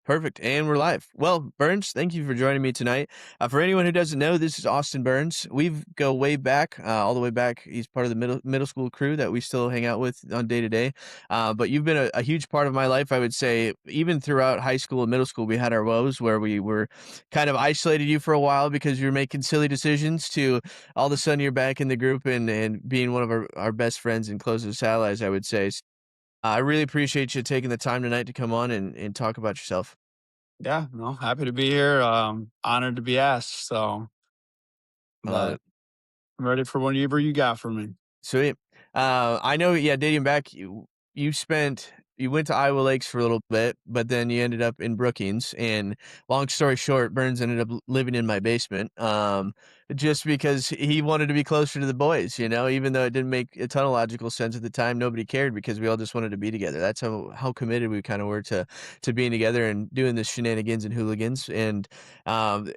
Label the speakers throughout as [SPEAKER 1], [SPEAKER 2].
[SPEAKER 1] Perfect. And we're live. Well, Burns, thank you for joining me tonight. For anyone who doesn't know, this is Austin Burns. We've go way back, all the way back. He's part of the middle school crew that we still hang out with on day to day. But you've been a huge part of my life, I would say. Even throughout high school and middle school, we had our woes where we were kind of isolated you for a while because you were making silly decisions. To all of a sudden you're back in the group and being one of our best friends and closest allies, I would say. I really appreciate you taking the time tonight to come on and talk about yourself.
[SPEAKER 2] Yeah, no, happy to be here. Honored to be asked. So,
[SPEAKER 1] I love
[SPEAKER 2] but
[SPEAKER 1] it.
[SPEAKER 2] I'm ready for whatever you got for me.
[SPEAKER 1] Sweet. I know, yeah, dating back, you went to Iowa Lakes for a little bit, but then you ended up in Brookings. And long story short, Burns ended up living in my basement, just because he wanted to be closer to the boys. Even though it didn't make a ton of logical sense at the time, nobody cared because we all just wanted to be together. That's how committed we kind of were to being together and doing the shenanigans and hooligans. And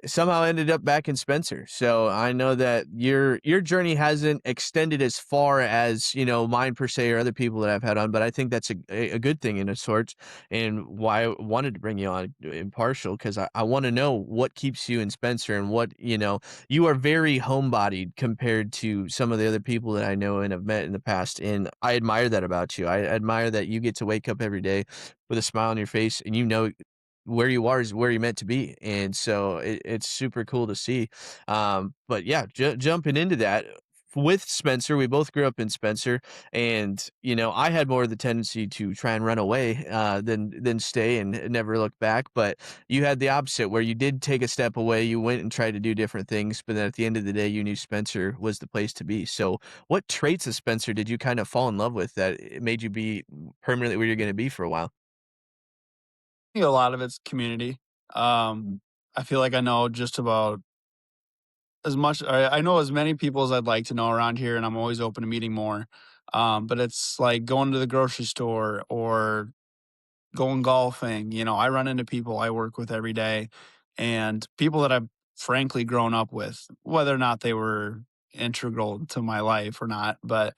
[SPEAKER 1] somehow ended up back in Spencer. So I know that your journey hasn't extended as far as mine per se or other people that I've had on, but I think that's a good thing in a sort, and why I wanted to bring you on impartial because I want to know what keeps you in Spencer and what you are very homebodied compared to some of the other people that I know and have met in the past, and I admire that about you. I admire that you get to wake up every day with a smile on your face and where you are is where you're meant to be. And so it's super cool to see. But yeah, jumping into that with Spencer, we both grew up in Spencer, and I had more of the tendency to try and run away than stay and never look back. But you had the opposite, where you did take a step away, you went and tried to do different things, but then at the end of the day, you knew Spencer was the place to be. So, what traits of Spencer did you kind of fall in love with that it made you be permanently where you're going to be for a while?
[SPEAKER 2] A lot of it's community. I feel like I know just about as much. I know as many people as I'd like to know around here, and I'm always open to meeting more. But it's like going to the grocery store or going golfing. I run into people I work with every day, and people that I've frankly grown up with, whether or not they were integral to my life or not. But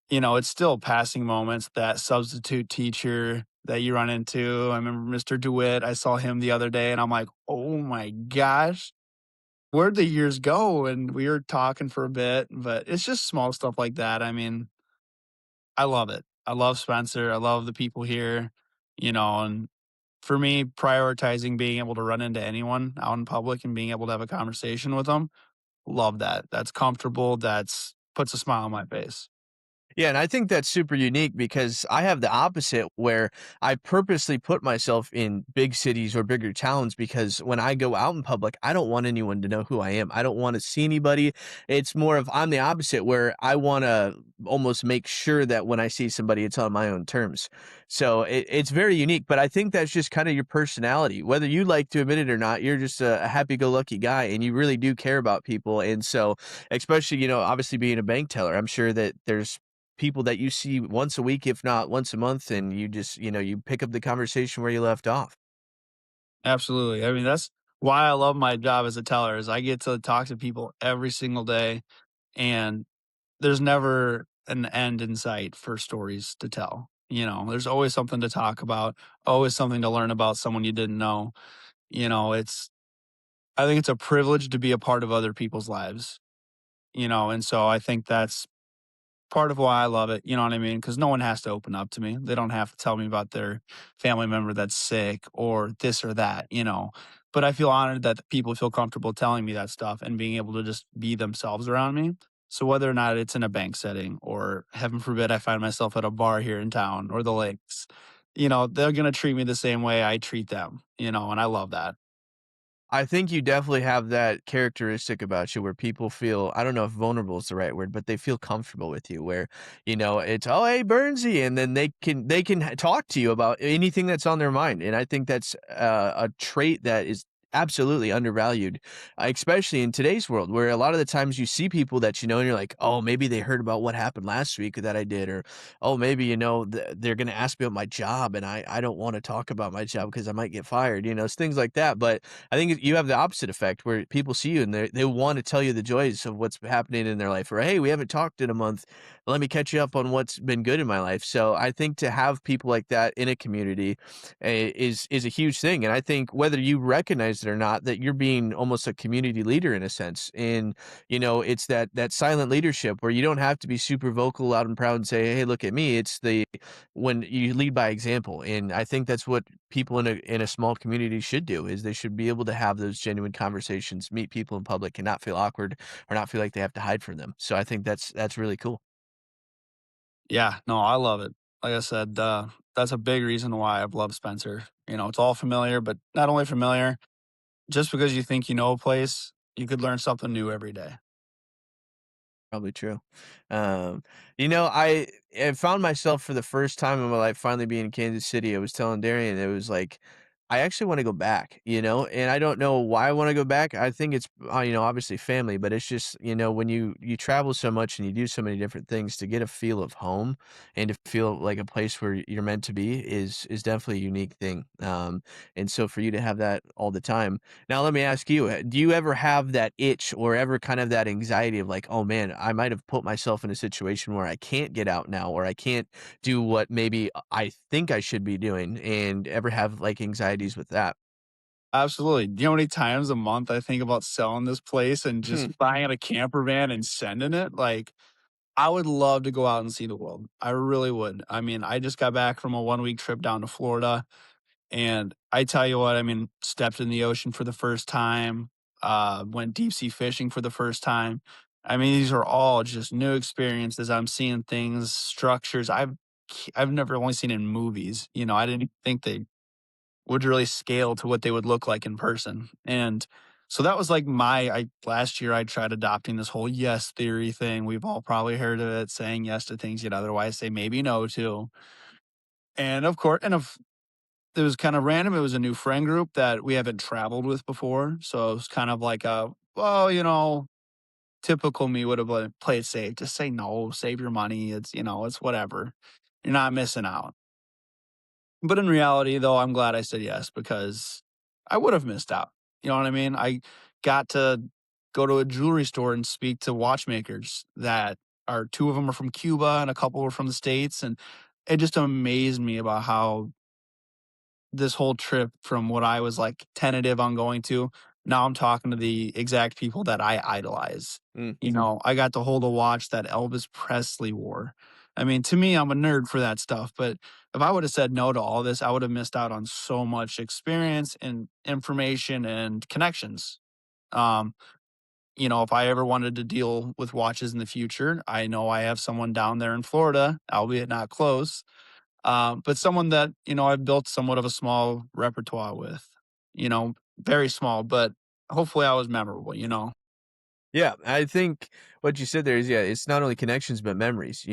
[SPEAKER 2] it's still passing moments. That substitute teacher that you run into. I remember Mr. DeWitt. I saw him the other day and I'm like, oh my gosh, where'd the years go? And we were talking for a bit, but it's just small stuff like that. I mean, I love it. I love Spencer. I love the people here, and for me, prioritizing being able to run into anyone out in public and being able to have a conversation with them, love that. That's comfortable. That's puts a smile on my face.
[SPEAKER 1] Yeah, and I think that's super unique because I have the opposite where I purposely put myself in big cities or bigger towns because when I go out in public, I don't want anyone to know who I am. I don't want to see anybody. It's more of I'm the opposite where I want to almost make sure that when I see somebody, it's on my own terms. So it's very unique, but I think that's just kind of your personality. Whether you like to admit it or not, you're just a happy-go-lucky guy and you really do care about people. And so, especially, obviously being a bank teller, I'm sure that there's people that you see once a week, if not once a month, and you just, you pick up the conversation where you left off.
[SPEAKER 2] Absolutely. I mean, that's why I love my job as a teller is I get to talk to people every single day and there's never an end in sight for stories to tell. There's always something to talk about, always something to learn about someone you didn't know. It's I think it's a privilege to be a part of other people's lives, and so I think that's part of why I love it, you know what I mean? Because no one has to open up to me. They don't have to tell me about their family member that's sick or this or that. But I feel honored that people feel comfortable telling me that stuff and being able to just be themselves around me. So whether or not it's in a bank setting or heaven forbid I find myself at a bar here in town or the lakes, they're gonna treat me the same way I treat them, and I love that.
[SPEAKER 1] I think you definitely have that characteristic about you where people feel, I don't know if vulnerable is the right word, but they feel comfortable with you where, it's, oh, hey, Bernsey. And then they can talk to you about anything that's on their mind. And I think that's a trait that is Absolutely undervalued, especially in today's world where a lot of the times you see people that you know and you're like, oh, maybe they heard about what happened last week that I did, or oh, maybe they're going to ask me about my job and I don't want to talk about my job because I might get fired. It's things like that. But I think you have the opposite effect where people see you and they want to tell you the joys of what's happening in their life, or hey, we haven't talked in a month. Let me catch you up on what's been good in my life. So I think to have people like that in a community is a huge thing. And I think whether you recognize it or not, that you're being almost a community leader in a sense. And it's that silent leadership where you don't have to be super vocal, loud and proud, and say, "Hey, look at me." It's the when you lead by example. And I think that's what people in a small community should do. Is they should be able to have those genuine conversations, meet people in public, and not feel awkward or not feel like they have to hide from them. So I think that's really cool.
[SPEAKER 2] Yeah, no, I love it. Like I said, that's a big reason why I've loved Spencer. It's all familiar, but not only familiar, just because you think you know a place, you could learn something new every day.
[SPEAKER 1] Probably true. Um, I found myself for the first time in my life finally being in Kansas City. I was telling Darian, it was like, I actually want to go back, and I don't know why I want to go back. I think it's, obviously family, but it's just, when you travel so much and you do so many different things to get a feel of home and to feel like a place where you're meant to be is definitely a unique thing. And so for you to have that all the time, now let me ask you, do you ever have that itch or ever kind of that anxiety of like, "Oh, man, I might have put myself in a situation where I can't get out now, or I can't do what maybe I think I should be doing," and ever have, like, anxieties with that?
[SPEAKER 2] Absolutely. Do you know how many times a month I think about selling this place and just buying a camper van and sending it? Like, I would love to go out and see the world. I really would. I mean, I just got back from a 1 week trip down to Florida. And I tell you what, I mean, stepped in the ocean for the first time, went deep sea fishing for the first time. I mean, these are all just new experiences. I'm seeing things, structures I've never only seen in movies. I didn't think they would really scale to what they would look like in person. And so that was like I last year I tried adopting this whole yes theory thing. We've all probably heard of it, saying yes to things you'd otherwise say maybe no to. And of course, it was kind of random. It was a new friend group that we haven't traveled with before. So it was kind of like well, typical me would have like, played it safe. Just say no, save your money. It's whatever. You're not missing out. But in reality, though, I'm glad I said yes because I would have missed out. You know what I mean? I got to go to a jewelry store and speak to watchmakers that are two of them are from Cuba and a couple were from the States. And it just amazed me about how this whole trip from what I was, like, tentative on going to, now I'm talking to the exact people that I idolize.
[SPEAKER 1] Mm.
[SPEAKER 2] I got to hold a watch that Elvis Presley wore. I mean, to me, I'm a nerd for that stuff, but if I would've said no to all this, I would've missed out on so much experience and information and connections. Um, if I ever wanted to deal with watches in the future, I know I have someone down there in Florida, albeit not close, but someone that, I've built somewhat of a small repertoire with, very small, but hopefully I was memorable.
[SPEAKER 1] Yeah, I think what you said there is, yeah, it's not only connections but memories.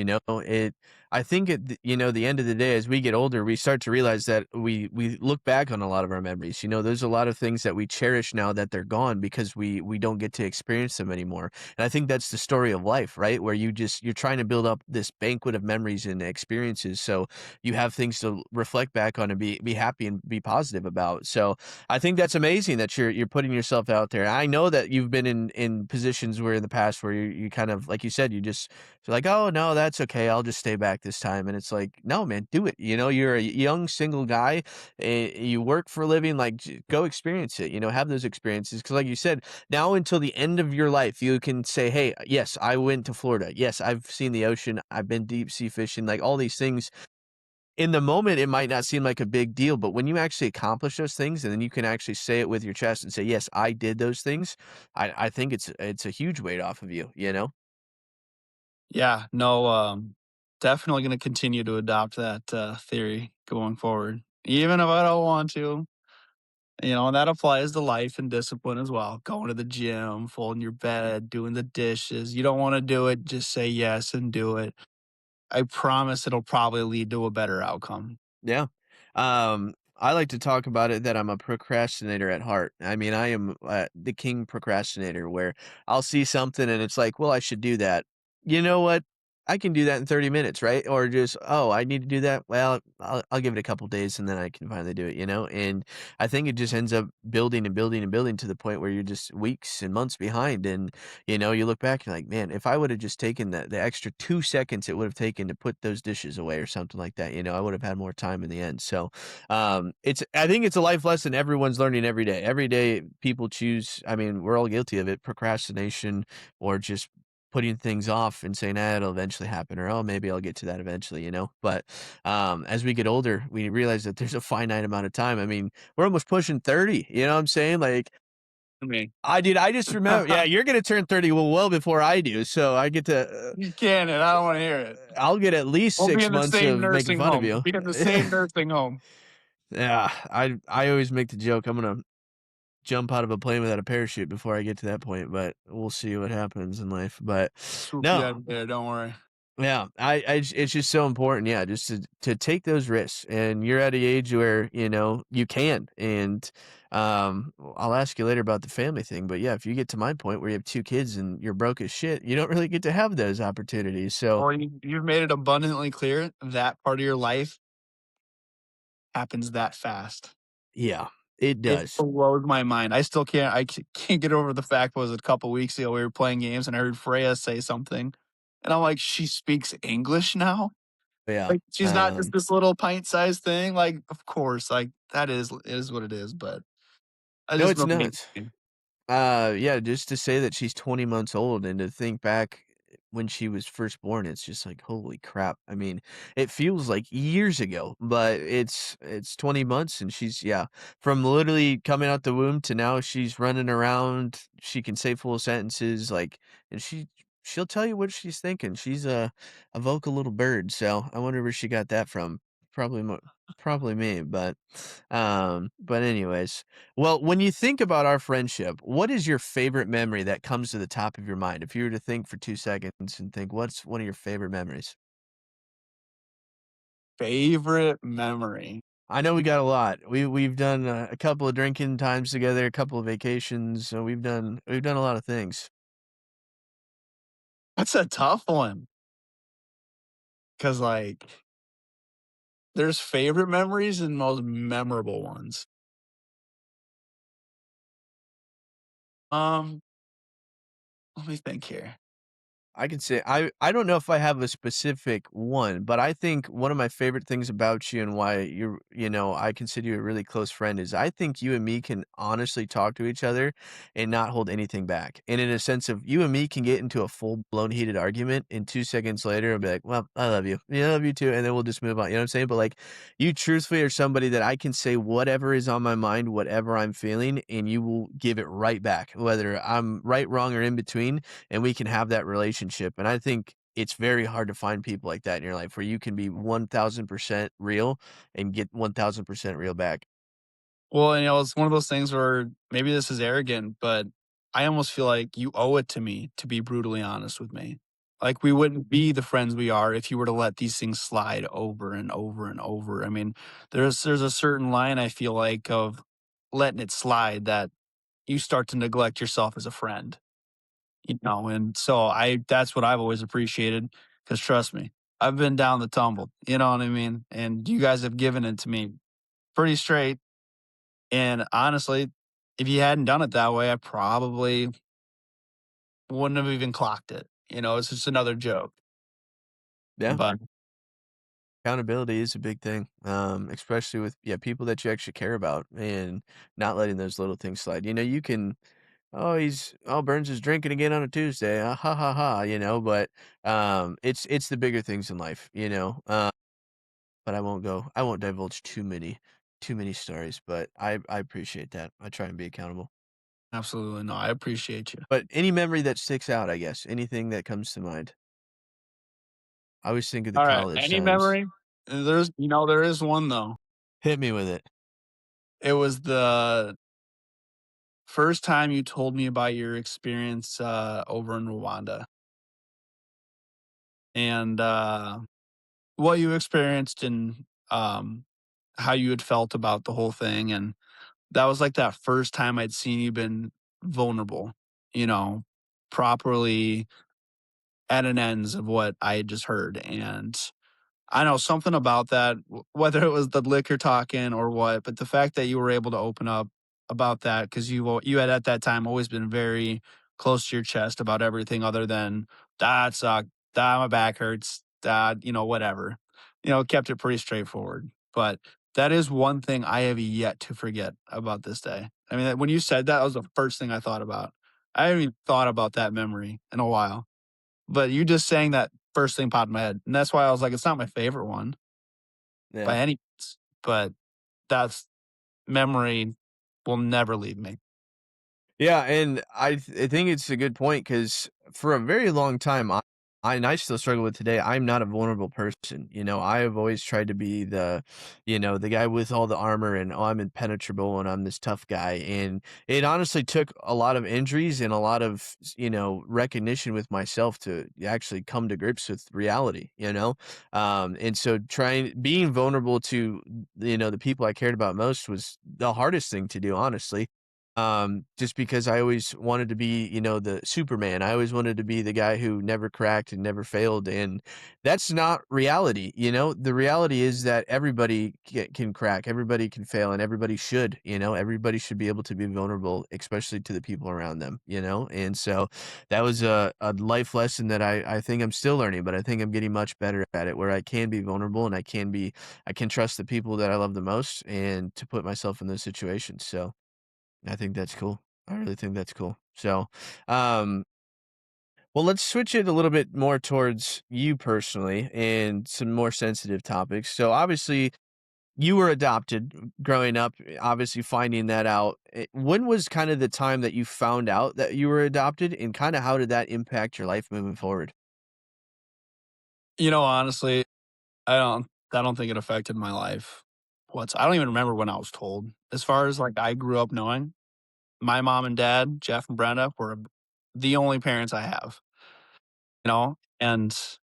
[SPEAKER 1] I think at the end of the day, as we get older, we start to realize that we look back on a lot of our memories. There's a lot of things that we cherish now that they're gone because we don't get to experience them anymore. And I think that's the story of life, right? Where you're trying to build up this banquet of memories and experiences, so you have things to reflect back on and be happy and be positive about. So I think that's amazing that you're putting yourself out there. I know that you've been in positions where in the past where you kind of like you said, you're like, "Oh, no, that's okay. I'll just stay back this time." And it's like, "No, man, do it." You're a young single guy. You work for a living. Like, go experience it. Have those experiences because, like you said, now until the end of your life, you can say, "Hey, yes, I went to Florida. Yes, I've seen the ocean. I've been deep sea fishing." Like all these things in the moment, it might not seem like a big deal, but when you actually accomplish those things and then you can actually say it with your chest and say, "Yes, I did those things," I think it's a huge weight off of you, you know?
[SPEAKER 2] Yeah, no, definitely going to continue to adopt that theory going forward, even if I don't want to. And that applies to life and discipline as well. Going to the gym, folding your bed, doing the dishes. You don't want to do it, just say yes and do it. I promise it'll probably lead to a better outcome.
[SPEAKER 1] Yeah. I like to talk about it that I'm a procrastinator at heart. I mean, I am the king procrastinator where I'll see something and it's like, well, I should do that. You know what? I can do that in 30 minutes, right? Or just, oh, I need to do that. Well, I'll give it a couple days and then I can finally do it, you know? And I think it just ends up building and building and building to the point where you're just weeks and months behind. And, you know, you look back and you're like, man, if I would have just taken the extra 2 seconds it would have taken to put those dishes away or something like that, you know, I would have had more time in the end. So, it's I think it's a life lesson everyone's learning every day. Every day people choose I mean, we're all guilty of it, procrastination or just putting things off and saying, "Ah, it'll eventually happen," or, "Oh, maybe I'll get to that eventually," you know? But, as we get older, we realize that there's a finite amount of time. I mean, we're almost pushing 30, you know what I'm saying? Like,
[SPEAKER 2] Me.
[SPEAKER 1] I just remember yeah, you're gonna turn 30 well before I do, so I get to,
[SPEAKER 2] You can, and I don't wanna hear it.
[SPEAKER 1] I'll get at least
[SPEAKER 2] We'll be
[SPEAKER 1] 6
[SPEAKER 2] in the
[SPEAKER 1] months
[SPEAKER 2] same
[SPEAKER 1] of making
[SPEAKER 2] nursing
[SPEAKER 1] fun of
[SPEAKER 2] home. We'll
[SPEAKER 1] you.
[SPEAKER 2] be in the same nursing home.
[SPEAKER 1] Yeah, I always make the joke, I'm gonna jump out of a plane without a parachute before I get to that point, but we'll see what happens in life. But
[SPEAKER 2] Swoop you
[SPEAKER 1] no,
[SPEAKER 2] out of there, don't worry.
[SPEAKER 1] yeah, it's just so important, yeah, just to take those risks. And you're at a age where you know you can. And I'll ask you later about the family thing, but yeah, if you get to my point where you have 2 kids and you're broke as shit, you don't really get to have those opportunities. So
[SPEAKER 2] Well, you've made it abundantly clear that part of your life happens that fast.
[SPEAKER 1] yeah, it
[SPEAKER 2] It
[SPEAKER 1] does.
[SPEAKER 2] blows my mind. I still can't get over the fact was a couple weeks ago, we were playing games and I heard Freya say something, and I'm like, "She speaks English now?"
[SPEAKER 1] Yeah.
[SPEAKER 2] Like, she's not just this little pint-sized thing, like, of course, like, that is what it is, but I
[SPEAKER 1] No,
[SPEAKER 2] just
[SPEAKER 1] it's
[SPEAKER 2] remember
[SPEAKER 1] not. Yeah, just to say that she's 20 months old and to think back when she was first born, it's just like, holy crap. I mean, it feels like years ago, but it's 20 months and she's yeah, from literally coming out the womb to now she's running around, she can say full sentences like and she'll tell you what she's thinking. She's a vocal little bird, so I wonder where she got that from. Probably probably me, but anyways, well, when you think about our friendship, what is your favorite memory that comes to the top of your mind? If you were to think for 2 seconds and think, what's one of your favorite memories?
[SPEAKER 2] favorite memory.
[SPEAKER 1] I know we got a lot. We've done a couple of drinking times together, a couple of vacations, so we've done a lot of things.
[SPEAKER 2] That's a tough one, cause like, there's favorite memories and most memorable ones. Um, let me think here.
[SPEAKER 1] I can say I don't know if I have a specific one, but I think one of my favorite things about you and why you know, I consider you a really close friend is I think you and me can honestly talk to each other and not hold anything back. And in a sense of you and me can get into a full-blown heated argument and 2 seconds later I'll be like, "Well, I love you. Yeah, I love you too," and then we'll just move on, you know what I'm saying? But, like, you truthfully are somebody that I can say whatever is on my mind, whatever I'm feeling, and you will give it right back, whether I'm right, wrong, or in between and we can have that relationship. And I think it's very hard to find people like that in your life where you can be 1000% real and get 1000% real back.
[SPEAKER 2] Well, you know, it's one of those things where maybe this is arrogant, but I almost feel like you owe it to me to be brutally honest with me. Like, we wouldn't be the friends we are if you were to let these things slide over and over and over. I mean, there's a certain line I feel like of letting it slide that you start to neglect yourself as a friend, you know? And so that's what I've always appreciated because trust me, I've been down the tumble, you know what I mean? And you guys have given it to me pretty straight. And honestly, if you hadn't done it that way, I probably wouldn't have even clocked it. You know, it's just another joke.
[SPEAKER 1] Yeah.
[SPEAKER 2] But
[SPEAKER 1] Accountability is a big thing, especially with yeah people that you actually care about and not letting those little things slide. You know, you can oh Burns is drinking again on a Tuesday, ha ha ha. You know, but it's the bigger things in life. You know, but I won't divulge too many stories, but I appreciate that. I try and be accountable.
[SPEAKER 2] absolutely no, I appreciate you.
[SPEAKER 1] But any memory that sticks out, I guess, anything that comes to mind. I always think of the
[SPEAKER 2] All right.
[SPEAKER 1] college
[SPEAKER 2] Any
[SPEAKER 1] times.
[SPEAKER 2] memory? There is one though.
[SPEAKER 1] Hit me with it.
[SPEAKER 2] It was the first time you told me about your experience over in Rwanda and what you experienced and um how you had felt about the whole thing, and that was like that first time I'd seen you been vulnerable, you know, properly at an ends of what I had just heard, and I know something about that, whether it was the liquor talking or what, but the fact that you were able to open up about that because you had at that time always been very close to your chest about everything other than that sucked, that my back hurts, that whatever, kept it pretty straightforward. But that is one thing I have yet to forget about this day. I mean, when you said that, was the first thing I thought about. I haven't even thought about that memory in a while. But you just saying that first thing popped in my head, and that's why I was like, it's not my favorite one
[SPEAKER 1] Yeah.
[SPEAKER 2] by any means, but that's memory will never leave me.
[SPEAKER 1] Yeah, and I think it's a good point because for a very long time, and I still struggle with today. I'm not a vulnerable person. You know, I have always tried to be the guy with all the armor and oh, I'm impenetrable and I'm this tough guy. And it honestly took a lot of injuries and a lot of recognition with myself to actually come to grips with reality. And so being vulnerable to the people I cared about most was the hardest thing to do, honestly. Just because I always wanted to be, the Superman. I always wanted to be the guy who never cracked and never failed, and that's not reality, The reality is that everybody can crack, everybody can fail, and everybody should, Everybody should be able to be vulnerable, especially to the people around them, And so that was a life lesson that I think I'm still learning, but I think I'm getting much better at it, where I can be vulnerable and I can trust the people that I love the most and to put myself in those situations, so I think that's cool. I really think that's cool. So, um, well, let's switch it a little bit more towards you personally and some more sensitive topics. So, obviously, you were adopted growing up, obviously finding that out. When was kind of the time that you found out that you were adopted, and kind of how did that impact your life moving forward?
[SPEAKER 2] Honestly, I don't think it affected my life. I don't even remember when I was told. As far as like I grew up knowing, my mom and dad, Jeff and Brenda, were the only parents I have, and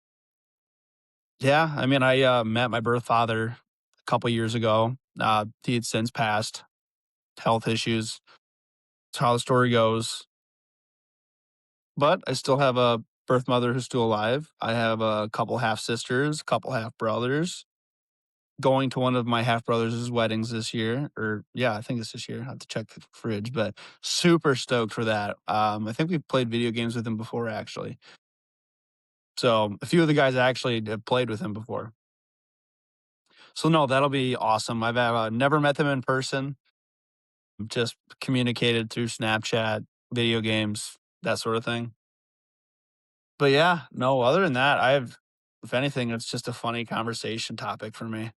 [SPEAKER 2] yeah, I mean, I met my birth father a couple years ago. He had since passed, health issues. That's how the story goes. But I still have a birth mother who's still alive. I have a couple half sisters, a couple half brothers. Going to one of my half brothers' weddings this year, or yeah, I think it's this year. I have to check the fridge, but super stoked for that. I think we've played video games with him before, actually. So a few of the guys actually have played with him before. So no, that'll be awesome. I've never met them in person, just communicated through Snapchat, video games, that sort of thing. But yeah, no, other than that, if anything, it's just a funny conversation topic for me.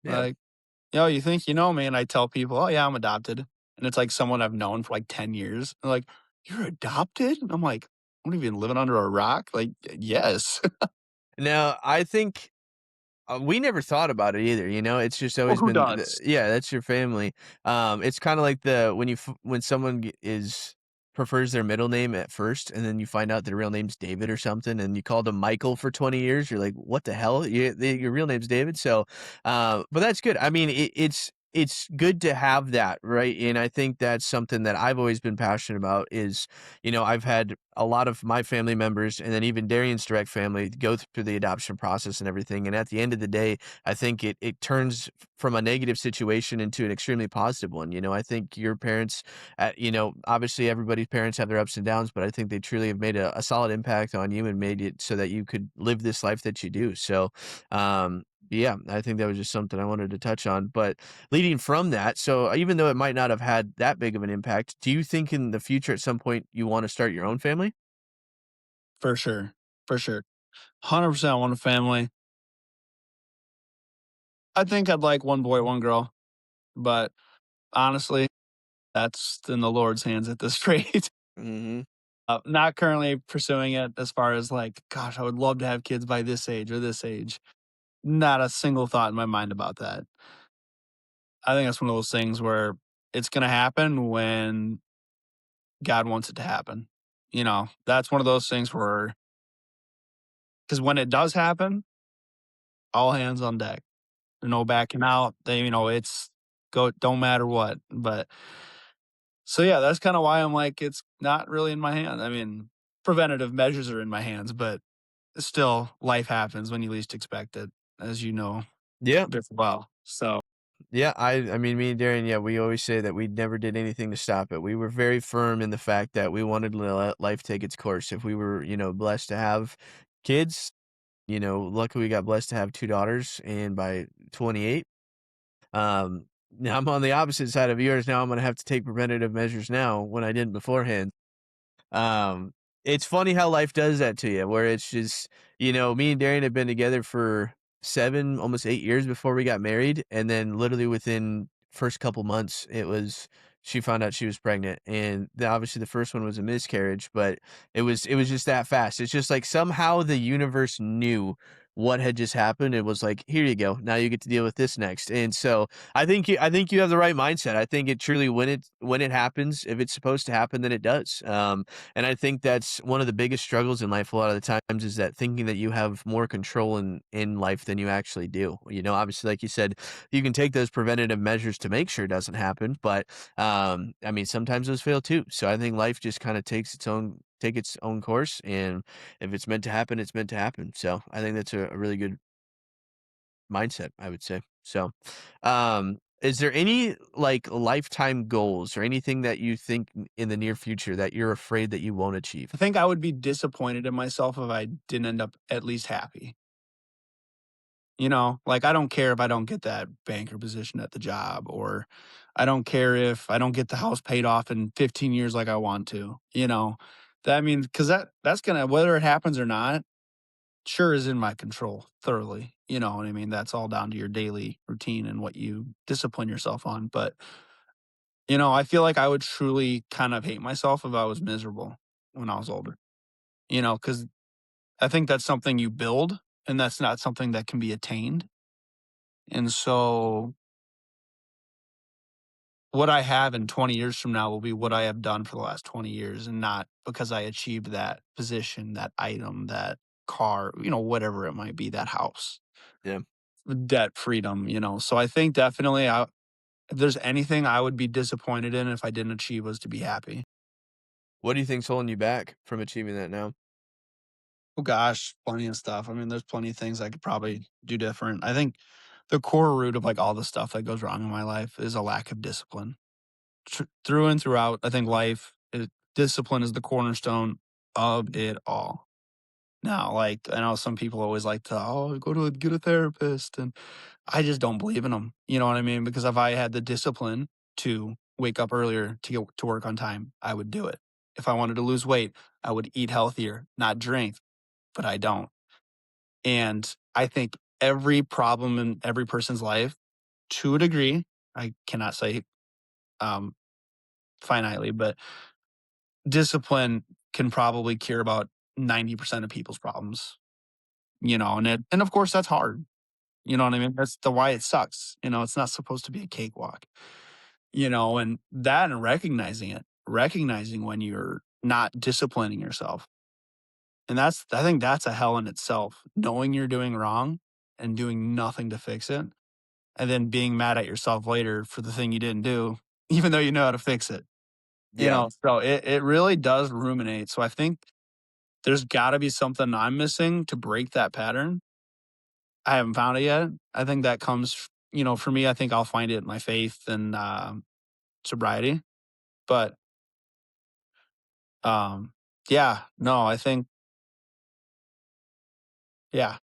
[SPEAKER 1] Yeah.
[SPEAKER 2] Like, you think you know me, and I tell people, oh yeah, I'm adopted. And it's like someone I've known for like 10 years. They're like, you're adopted? And I'm like, what have you been living under a rock? Like, yes.
[SPEAKER 1] Now, I think we never thought about it either, it's just
[SPEAKER 2] Well,
[SPEAKER 1] always
[SPEAKER 2] who
[SPEAKER 1] been
[SPEAKER 2] does?
[SPEAKER 1] yeah, that's your family. It's kinda like when someone prefers their middle name at first, and then you find out their real name's David or something, and you called them Michael for 20 years, you're like, "What the hell? Your real name's David?" So, but that's good. I mean, it's good to have that, right? And I think that's something that I've always been passionate about is, I've had a lot of my family members and then even Darian's direct family go through the adoption process and everything. And at the end of the day, I think it turns from a negative situation into an extremely positive one. I think your parents, obviously everybody's parents have their ups and downs, but I think they truly have made a solid impact on you and made it so that you could live this life that you do. So, yeah, I think that was just something I wanted to touch on. But leading from that, so even though it might not have had that big of an impact, do you think in the future at some point you want to start your own family?
[SPEAKER 2] For sure. For sure. 100% I want a family. I think I'd like one boy, one girl, but honestly, that's in the Lord's hands at this rate.
[SPEAKER 1] Mhm.
[SPEAKER 2] Not currently pursuing it as far as like, gosh, I would love to have kids by this age or this age. Not a single thought in my mind about that. I think that's one of those things where it's going to happen when God wants it to happen. That's one of those things where, because when it does happen, all hands on deck. no backing out. They, it's go, don't matter what. But so yeah, that's kind of why I'm like, it's not really in my hand. I mean, preventative measures are in my hands, but still, life happens when you least expect it, as you know
[SPEAKER 1] Yeah.
[SPEAKER 2] very well. So
[SPEAKER 1] Yeah, I mean, me and Darren, yeah, we always say that we never did anything to stop it. We were very firm in the fact that we wanted to let life take its course. If we were, blessed to have kids, luckily we got blessed to have 2 daughters, and by 28, now I'm on the opposite side of yours. Now I'm gonna have to take preventative measures now when I didn't beforehand. Um, it's funny how life does that to you, where it's just, me and Darian had been together for 7, almost 8 years before we got married, and then literally within first couple months, she found out she was pregnant, and obviously the first one was a miscarriage, but it was just that fast. It's just like somehow the universe knew what had just happened. It was like, here you go. Now you get to deal with this next. And so I think you have the right mindset. I think it truly when it happens, if it's supposed to happen, then it does. And I think that's one of the biggest struggles in life a lot of the times is that thinking that you have more control in life than you actually do. Obviously, like you said, you can take those preventative measures to make sure it doesn't happen, but I mean, sometimes those fail too. So I think life just kind of take its own course, and if it's meant to happen, it's meant to happen. So I think that's a really good mindset, I would say. So, is there any like lifetime goals or anything that you think in the near future that you're afraid that you won't achieve?
[SPEAKER 2] I think I would be disappointed in myself if I didn't end up at least happy. Like I don't care if I don't get that banker position at the job, or I don't care if I don't get the house paid off in 15 years like I want to. That means because that's gonna, whether it happens or not, sure is in my control thoroughly. You know what I mean? That's all down to your daily routine and what you discipline yourself on. But I feel like I would truly kind of hate myself if I was miserable when I was older. Because I think that's something you build, and that's not something that can be attained. And so what I have in 20 years from now will be what I have done for the last 20 years, and not because I achieved that position, that item, that car, whatever it might be, that house,
[SPEAKER 1] Yeah.
[SPEAKER 2] debt freedom. So I think definitely if there's anything I would be disappointed in if I didn't achieve was to be happy.
[SPEAKER 1] What do you think's holding you back from achieving that now?
[SPEAKER 2] Oh gosh, plenty of stuff. I mean, there's plenty of things I could probably do different. I think the core root of like all the stuff that goes wrong in my life is a lack of discipline. Through and throughout, I think discipline is the cornerstone of it all. Now, like I know some people always like to, go to get a therapist, and I just don't believe in them. You know what I mean? Because if I had the discipline to wake up earlier to get to work on time, I would do it. If I wanted to lose weight, I would eat healthier, not drink, but I don't. And I think every problem in every person's life, to a degree, I cannot say um, finitely, but discipline can probably cure about 90% of people's problems, and of course that's hard. You know what I mean? That's the why it sucks. It's not supposed to be a cakewalk, and that and recognizing when you're not disciplining yourself. And I think that's a hell in itself, knowing you're doing wrong and doing nothing to fix it, and then being mad at yourself later for the thing you didn't do, even though you know how to fix it.
[SPEAKER 1] Yeah.
[SPEAKER 2] So it really does ruminate. So I think there's got to be something I'm missing to break that pattern. I haven't found it yet. I think that comes, for me, I think I'll find it in my faith and sobriety. But um, yeah, no, I think, yeah,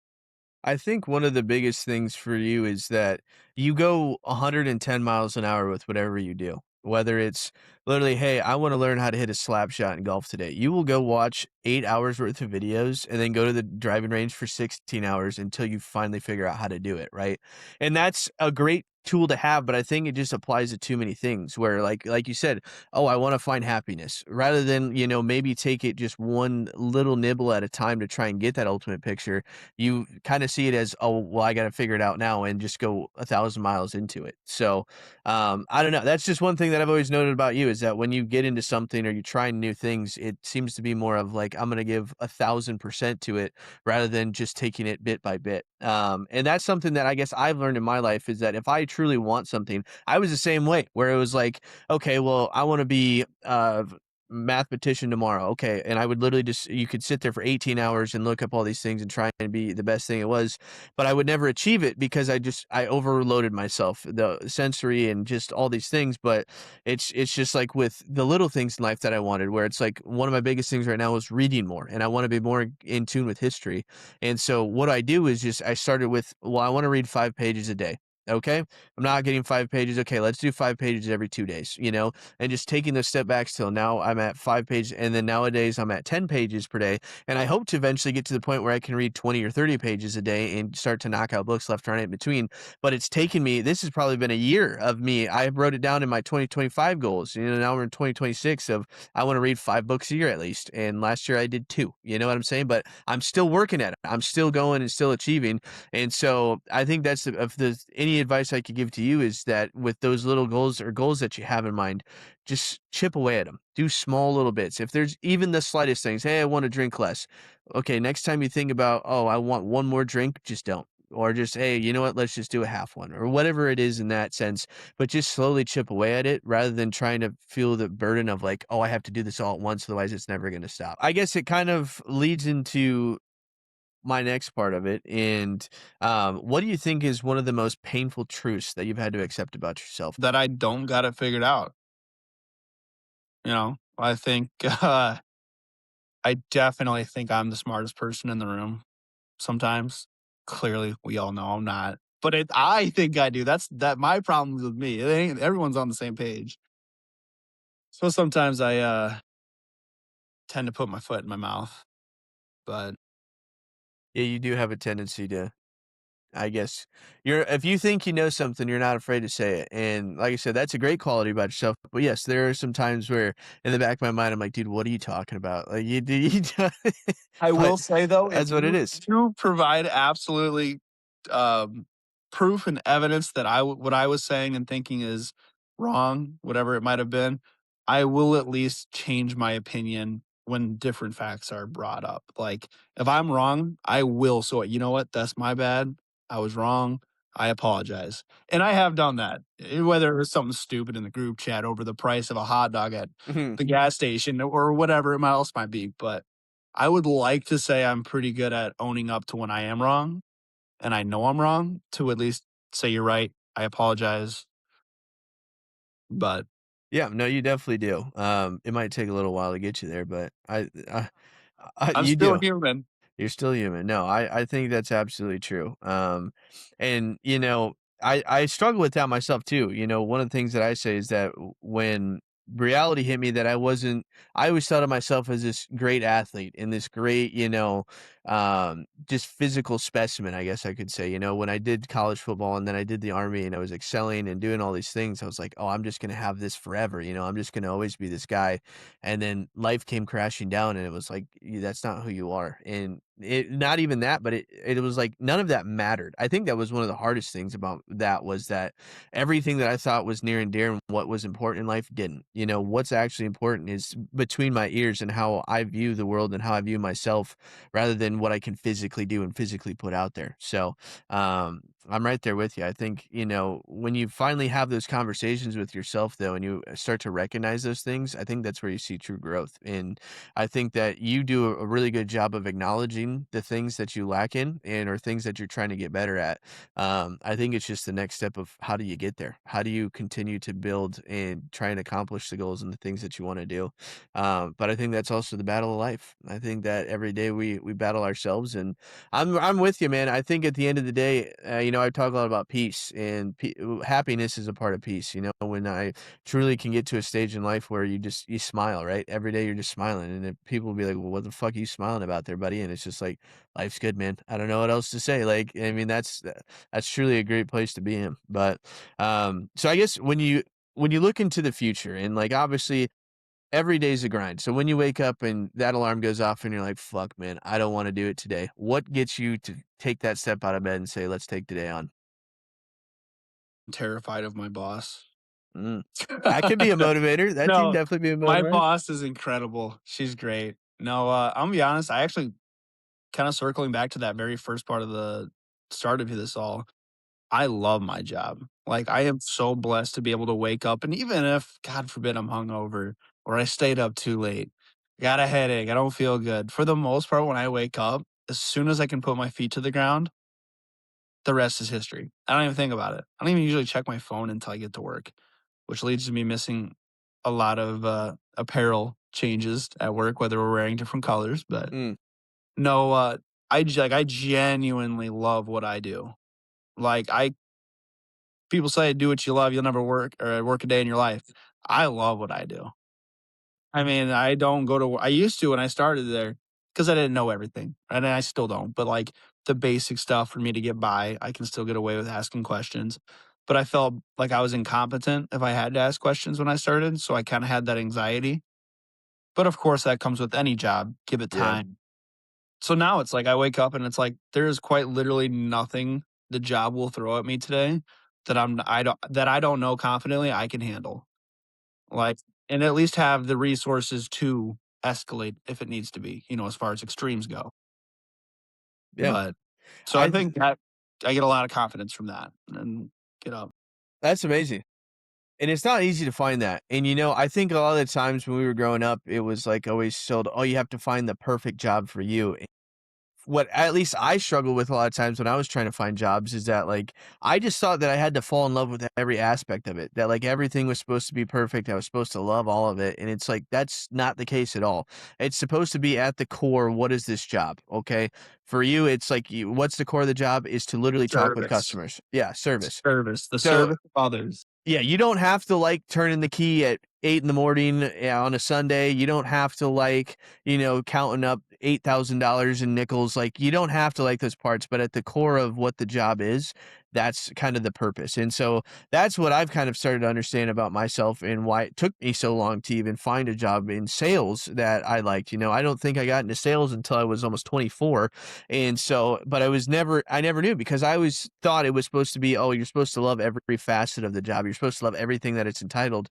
[SPEAKER 1] I think one of the biggest things for you is that you go 110 miles an hour with whatever you do. Whether it's literally, hey, I want to learn how to hit a slap shot in golf today. You will go watch 8 hours worth of videos and then go to the driving range for 16 hours until you finally figure out how to do it, right? And that's a great tool to have, but I think it just applies to too many things where like you said, "Oh, I wanna find happiness," rather than, maybe take it just one little nibble at a time to try and get that ultimate picture. You kinda see it as, "Oh, well, I gotta figure it out now," and just go 1,000 miles into it. So, I don't know, that's just one thing that I've always noted about you is that when you get into something or you're trying new things, it seems to be more of like, "I'm gonna give 1,000% to it," rather than just taking it bit by bit. And that's something that I guess I've learned in my life is that if I truly want something, I was the same way where it was like, okay, well, I want to be a mathematician tomorrow. Okay. And I would literally just, you could sit there for 18 hours and look up all these things and try and be the best thing it was, but I would never achieve it because I overloaded myself, the sensory and just all these things. But it's just like with the little things in life that I wanted, where it's like one of my biggest things right now is reading more and I want to be more in tune with history. And so what I do is just I started with, well, I want to read 5 pages a day. Okay. I'm not getting 5 pages. Okay. Let's do 5 pages every 2 days, and just taking those step backs till now I'm at 5 pages. And then nowadays I'm at 10 pages per day. And I hope to eventually get to the point where I can read 20 or 30 pages a day and start to knock out books left, right, in between. But it's taken me, this has probably been a year of me. I wrote it down in my 2025 goals. Now we're in 2026 of I want to read 5 books a year at least. And last year I did 2. You know what I'm saying? But I'm still working at it. I'm still going and still achieving. And so I think that's if there's any advice I could give to you is that with those little goals or goals that you have in mind, just chip away at them. Do small little bits. If there's even the slightest things, hey, I want to drink less. Okay, next time you think about, oh, I want one more drink, just don't. Or just, hey, you know what? Let's just do a half one or whatever it is in that sense. But just slowly chip away at it rather than trying to feel the burden of like, oh, I have to do this all at once. Otherwise, it's never going to stop. I guess it kind of leads into my next part of it. And what do you think is one of the most painful truths that you've had to accept about yourself?
[SPEAKER 2] That I don't got it figured out. I think I definitely think I'm the smartest person in the room sometimes. Clearly, we all know I'm not. But I think I do. That my problem with me. It ain't, everyone's on the same page. So sometimes I tend to put my foot in my mouth. But
[SPEAKER 1] Yeah, you do have a tendency to, I guess if you think you know something, you're not afraid to say it. And like I said, that's a great quality about yourself. But yes, there are some times where in the back of my mind, I'm like, dude, what are you talking about? Like
[SPEAKER 2] I
[SPEAKER 1] but
[SPEAKER 2] will say though, if
[SPEAKER 1] that's what it
[SPEAKER 2] you
[SPEAKER 1] is.
[SPEAKER 2] do provide absolutely um, proof and evidence that what I was saying and thinking is wrong, whatever it might have been, I will at least change my opinion when different facts are brought up. Like if I'm wrong, I will. So you know what? That's my bad. I was wrong. I apologize. And I have done that. Whether it was something stupid in the group chat over the price of a hot dog at
[SPEAKER 1] Mhm.
[SPEAKER 2] the gas station or whatever else might be. But I would like to say I'm pretty good at owning up to when I am wrong, and I know I'm wrong to at least say, "You're right. I apologize." But
[SPEAKER 1] Yeah, no, you definitely do. It might take a little while to get you there, but
[SPEAKER 2] I'm
[SPEAKER 1] you
[SPEAKER 2] still
[SPEAKER 1] do.
[SPEAKER 2] human.
[SPEAKER 1] You're still human. No, I think that's absolutely true. And I struggle with that myself too. One of the things that I say is that when reality hit me that I always thought of myself as this great athlete and this great, just physical specimen, I guess I could say. When I did college football and then I did the army and I was excelling and doing all these things, I was like, oh, I'm just gonna have this forever. I'm just gonna always be this guy. And then life came crashing down and it was like, That's not who you are." And it not even that, but it was like none of that mattered. I think that was one of the hardest things about that was that everything that I thought was near and dear and what was important in life didn't. What's actually important is between my ears and how I view the world and how I view myself rather than what I can physically do and physically put out there. So, I'm right there with you. I think, when you finally have those conversations with yourself though, and you start to recognize those things, I think that's where you see true growth. And I think that you do a really good job of acknowledging the things that you lack in and or things that you're trying to get better at. I think it's just the next step of how do you get there? How do you continue to build and try and accomplish the goals and the things that you want to do? But I think that's also the battle of life. I think that every day we battle ourselves, and I'm with you, man. I think at the end of the day, I talk a lot about peace, and happiness is a part of peace. When I truly can get to a stage in life where you smile, right? Every day you're just smiling, and then people will be like, "Well, what the fuck are you smiling about there, buddy?" And it's just just like, life's good, man. I don't know what else to say. Like, I mean, that's truly a great place to be in. But so I guess when you look into the future and like obviously every day's a grind. So when you wake up and that alarm goes off and you're like, fuck, man, I don't want to do it today. What gets you to take that step out of bed and say, let's take today on?
[SPEAKER 2] I'm terrified of my boss.
[SPEAKER 1] Mm. That could be a motivator. That can
[SPEAKER 2] No,
[SPEAKER 1] definitely be a
[SPEAKER 2] my
[SPEAKER 1] motivator.
[SPEAKER 2] boss is incredible. She's great. No, I'm gonna be honest, I actually kinda circling back to that very first part of the start of this all, I love my job. Like, I am so blessed to be able to wake up, and even if, God forbid, I'm hungover or I stayed up too late, got a headache, I don't feel good. For the most part, when I wake up, as soon as I can put my feet to the ground, the rest is history. I don't even think about it. I don't even usually check my phone until I get to work, which leads to me missing a lot of, apparel changes at work, whether we're wearing different colors, but
[SPEAKER 1] Mm,
[SPEAKER 2] no, I genuinely love what I do. Like, I people say do what you love, you'll never work or work a day in your life. I love what I do. I mean, I don't go to I used to when I started there because I didn't know everything, and I still don't, but, like, the basic stuff for me to get by, I can still get away with asking questions, but I felt like I was incompetent if I had to ask questions when I started, so I kinda had that anxiety, but, of course, that comes with any job, give it
[SPEAKER 1] yeah.
[SPEAKER 2] time. So now it's like I wake up and it's like there is quite literally nothing the job will throw at me today that I don't know confidently I can handle. Like, and at least have the resources to escalate if it needs to be, as far as extremes go.
[SPEAKER 1] Yeah.
[SPEAKER 2] But so I
[SPEAKER 1] I
[SPEAKER 2] think that I get a lot of confidence from that and get up.
[SPEAKER 1] That's amazing. And it's not easy to find that. And, I think a lot of the times when we were growing up, it was like always sold, oh, you have to find the perfect job for you. What at least I struggle with a lot of times when I was trying to find jobs is that, like, I just thought that I had to fall in love with every aspect of it, that, like, everything was supposed to be perfect, I was supposed to love all of it, and it's like, that's not the case at all. It's supposed to be at the core, what is this job, okay? For you, it's like, what's the core of the job is to literally talk with
[SPEAKER 2] Service.
[SPEAKER 1] customers. Yeah, service.
[SPEAKER 2] The
[SPEAKER 1] So
[SPEAKER 2] service of others.
[SPEAKER 1] yeah, you don't have to like turning the key at 8 in the morning on a Sunday. You don't have to like, counting up $8,000 in nickels. Like, you don't have to like those parts, but at the core of what the job is, that's kind of the purpose. And so that's what I've kind of started to understand about myself and why it took me so long to even find a job in sales that I liked. I don't think I got into sales until I was almost 24. And so, but I never knew because I always thought it was supposed to be, oh, you're supposed to love every facet of the job. You're supposed to love everything that it's entitled.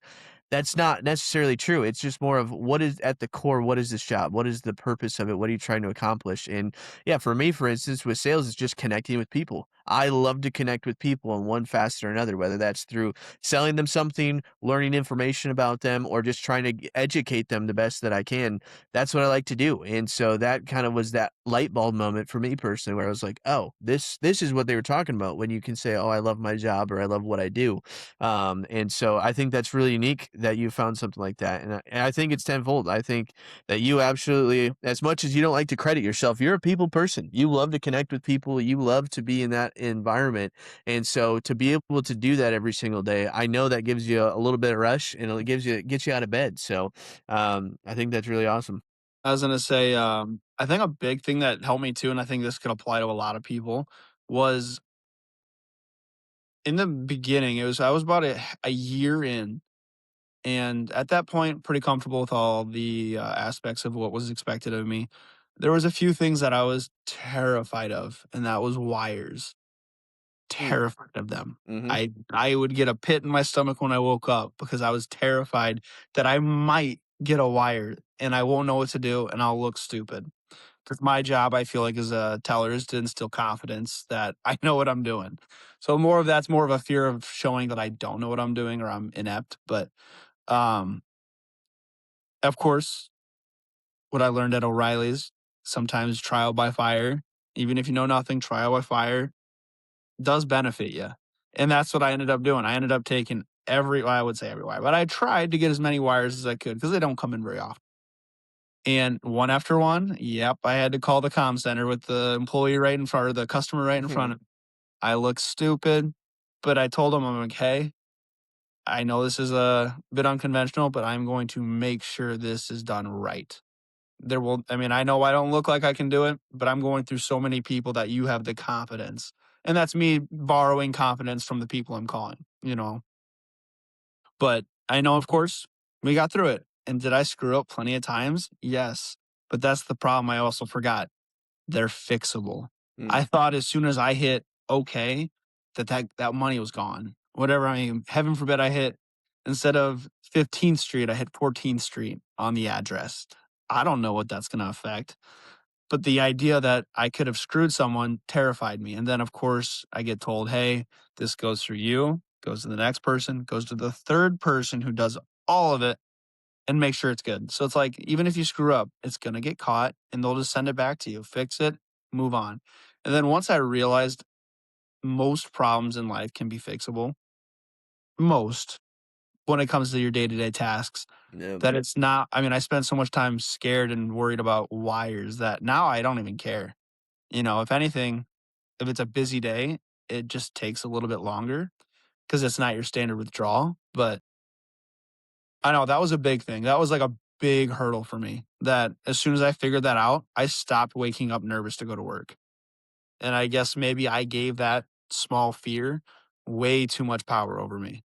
[SPEAKER 1] That's not necessarily true. It's just more of what is at the core. What is this job? What is the purpose of it? What are you trying to accomplish? And yeah, for me, for instance, with sales, it's just connecting with people. I love to connect with people in one facet or another, whether that's through selling them something, learning information about them, or just trying to educate them the best that I can. That's what I like to do. And so that kind of was that light bulb moment for me personally, where I was like, oh, this is what they were talking about when you can say, oh, I love my job or I love what I do. And so I think that's really unique that you found something like that. And I think it's tenfold. I think that you absolutely, as much as you don't like to credit yourself, you're a people person. You love to connect with people. You love to be in that environment. And so to be able to do that every single day, I know that gives you a little bit of rush and it gets you out of bed. So I think that's really awesome.
[SPEAKER 2] I was gonna say, I think a big thing that helped me too, and I think this could apply to a lot of people, was in the beginning. I was about a year in, and at that point, pretty comfortable with all the aspects of what was expected of me. There was a few things that I was terrified of, and that was wires.
[SPEAKER 1] Mm,
[SPEAKER 2] Terrified of them.
[SPEAKER 1] mhm.
[SPEAKER 2] I would get a pit in my stomach when I woke up because I was terrified that I might get a wire and I won't know what to do and I'll look stupid. Because my job, I feel like, as a teller is to instill confidence that I know what I'm doing. So that's more of a fear of showing that I don't know what I'm doing or I'm inept. But um, of course, what I learned at O'Reilly's, sometimes trial by fire, even if you know nothing, trial by fire does benefit you. And that's what I ended up doing. I ended up taking well, I would say every wire, but I tried to get as many wires as I could because they don't come in very often. And one after one, yep, I had to call the comm center with the employee right in front or the customer right in front of me. I look stupid, but I told him, I'm like, hey, I know this is a bit unconventional, but I'm going to make sure this is done right. I mean, I know I don't look like I can do it, but I'm going through so many people that you have the confidence. And that's me borrowing confidence from the people I'm calling, you know. But I know, of course, we got through it. And did I screw up plenty of times? Yes. But that's the problem I also forgot. They're fixable.
[SPEAKER 1] Mm.
[SPEAKER 2] I thought as soon as I hit okay, that money was gone. Whatever, I mean, heaven forbid I hit instead of 15th Street, I hit 14th Street on the address. I don't know what that's gonna affect. But the idea that I could have screwed someone terrified me. And then of course I get told, hey, this goes through you, goes to the next person, goes to the third person who does all of it and make sure it's good. So it's like, even if you screw up, it's going to get caught and they'll just send it back to you, fix it, move on. And then once I realized most problems in life can be fixable, most when it comes to your day to day tasks,
[SPEAKER 1] Yeah.
[SPEAKER 2] that it's not, I mean, I spent so much time scared and worried about wires that now I don't even care. You know, if anything, if it's a busy day, it just takes a little bit longer because it's not your standard withdrawal. But I know that was a big thing. That was like a big hurdle for me. That as soon as I figured that out, I stopped waking up nervous to go to work. And I guess maybe I gave that small fear way too much power over me.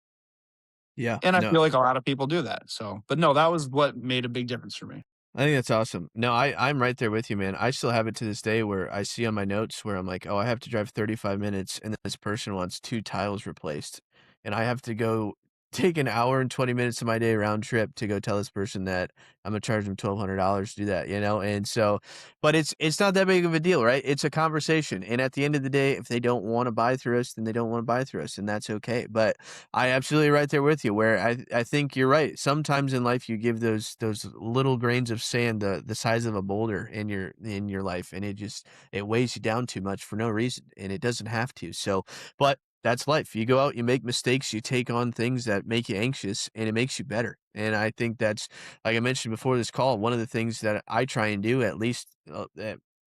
[SPEAKER 1] Yeah.
[SPEAKER 2] And I
[SPEAKER 1] No,
[SPEAKER 2] feel like a lot of people do that. So, but no, that was what made a big difference for me.
[SPEAKER 1] I think that's awesome. No, I'm right there with you, man. I still have it to this day where I see on my notes where I'm like, "Oh, I have to drive 35 minutes, and this person wants 2 tiles replaced." And I have to go take an hour and 20 minutes of my day round trip to go tell this person that I'm gonna charge them $1,200 to do that, you know? And so but it's not that big of a deal, right? It's a conversation, and at the end of the day, if they don't wanna buy through us, then they don't wanna buy through us, and that's okay. But I absolutely right there with you where I think you're right. Sometimes in life you give those little grains of sand the size of a boulder in your life and it weighs you down too much for no reason and it doesn't have to. So, but that's life. You go out, you make mistakes, you take on things that make you anxious and it makes you better. And I think that's like I mentioned before this call, one of the things that I try and do at least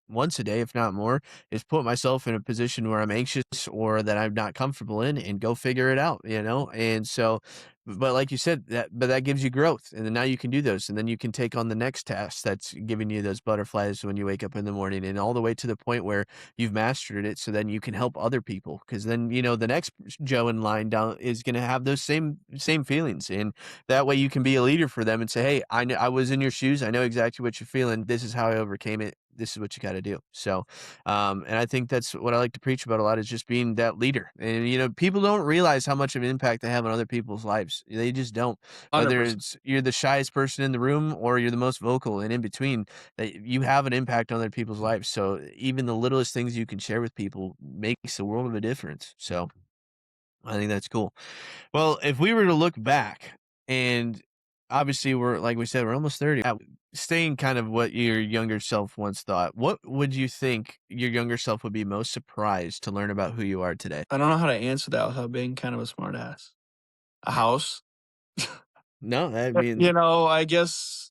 [SPEAKER 1] once a day, if not more, is put myself in a position where I'm anxious or that I'm not comfortable in and go figure it out, you know? And so, but like you said, that gives you growth. And then now you can do those. And then you can take on the next task that's giving you those butterflies when you wake up in the morning and all the way to the point where you've mastered it. So then you can help other people. Cause then, you know, the next Joe in line down is going to have those same feelings. And that way you can be a leader for them and say, hey, I was in your shoes. I know exactly what you're feeling. This is how I overcame it. This is what you got to do. So, and I think that's what I like to preach about a lot is just being that leader. And, you know, people don't realize how much of an impact they have on other people's lives. They just don't. Whether
[SPEAKER 2] 100%.
[SPEAKER 1] it's you're the shyest person in the room or you're the most vocal and in between, that you have an impact on other people's lives. So even the littlest things you can share with people makes a world of a difference. So I think that's cool. Well, if we were to look back and obviously we're like we said, we're almost 30. Staying kind of what your younger self once thought, what would you think your younger self would be most surprised to learn about who you are today?
[SPEAKER 2] I don't know how to answer that without being kind of a smart ass. A house.
[SPEAKER 1] No, I mean,
[SPEAKER 2] You know, I guess,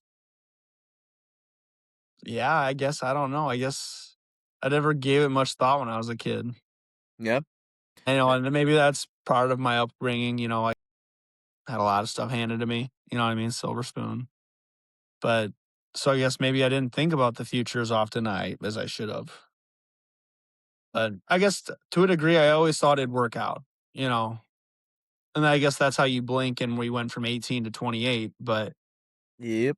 [SPEAKER 2] yeah, I guess, I don't know. I guess I never gave it much thought when I was a kid.
[SPEAKER 1] yep.
[SPEAKER 2] You know, and maybe that's part of my upbringing. You know, I had a lot of stuff handed to me. You know what I mean? Silver spoon. But so I guess maybe I didn't think about the future as often as I should have. But I guess to a degree, I always thought it'd work out. You know, and I guess that's how you blink and we went from 18 to 28. But
[SPEAKER 1] Yep.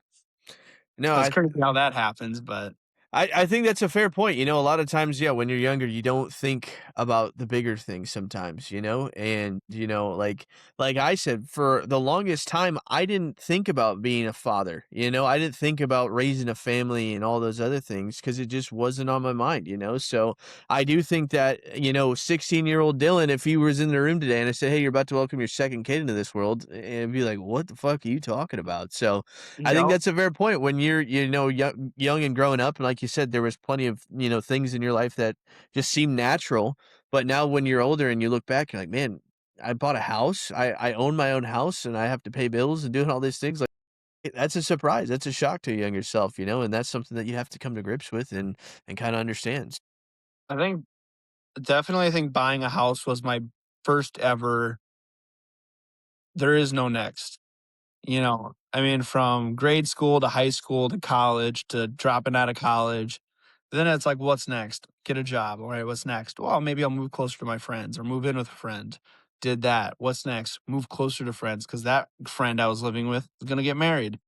[SPEAKER 1] No,
[SPEAKER 2] that's crazy how that happens. But
[SPEAKER 1] I think that's a fair point. You know, a lot of times, yeah, when you're younger, you don't think about the bigger things sometimes, you know? And, you know, like I said, for the longest time, I didn't think about being a father, you know? I didn't think about raising a family and all those other things because it just wasn't on my mind, you know? So I do think that, you know, 16-year-old Dylan, if he was in the room today and I said, "Hey, you're about to welcome your second kid into this world," and be like, "What the fuck are you talking about?" So I think
[SPEAKER 2] yeah,
[SPEAKER 1] that's a fair point when you're, you know, young and growing up, and like you said, there was plenty of, you know, things in your life that just seemed natural. But now when you're older and you look back, you're like, man, I bought a house, I own my own house, and I have to pay bills and doing all these things. Like that's a surprise. That's a shock to your younger self, you know, and that's something that you have to come to grips with and kind of understand.
[SPEAKER 2] I think definitely, I think buying a house was my first ever. There is no next. I mean, from grade school to high school to college to dropping out of college. Then it's like, what's next? Get a job. All right, what's next? Well, maybe I'll move closer to my friends or move in with a friend. Did that. What's next? Move closer to friends because that friend I was living with is going to get married.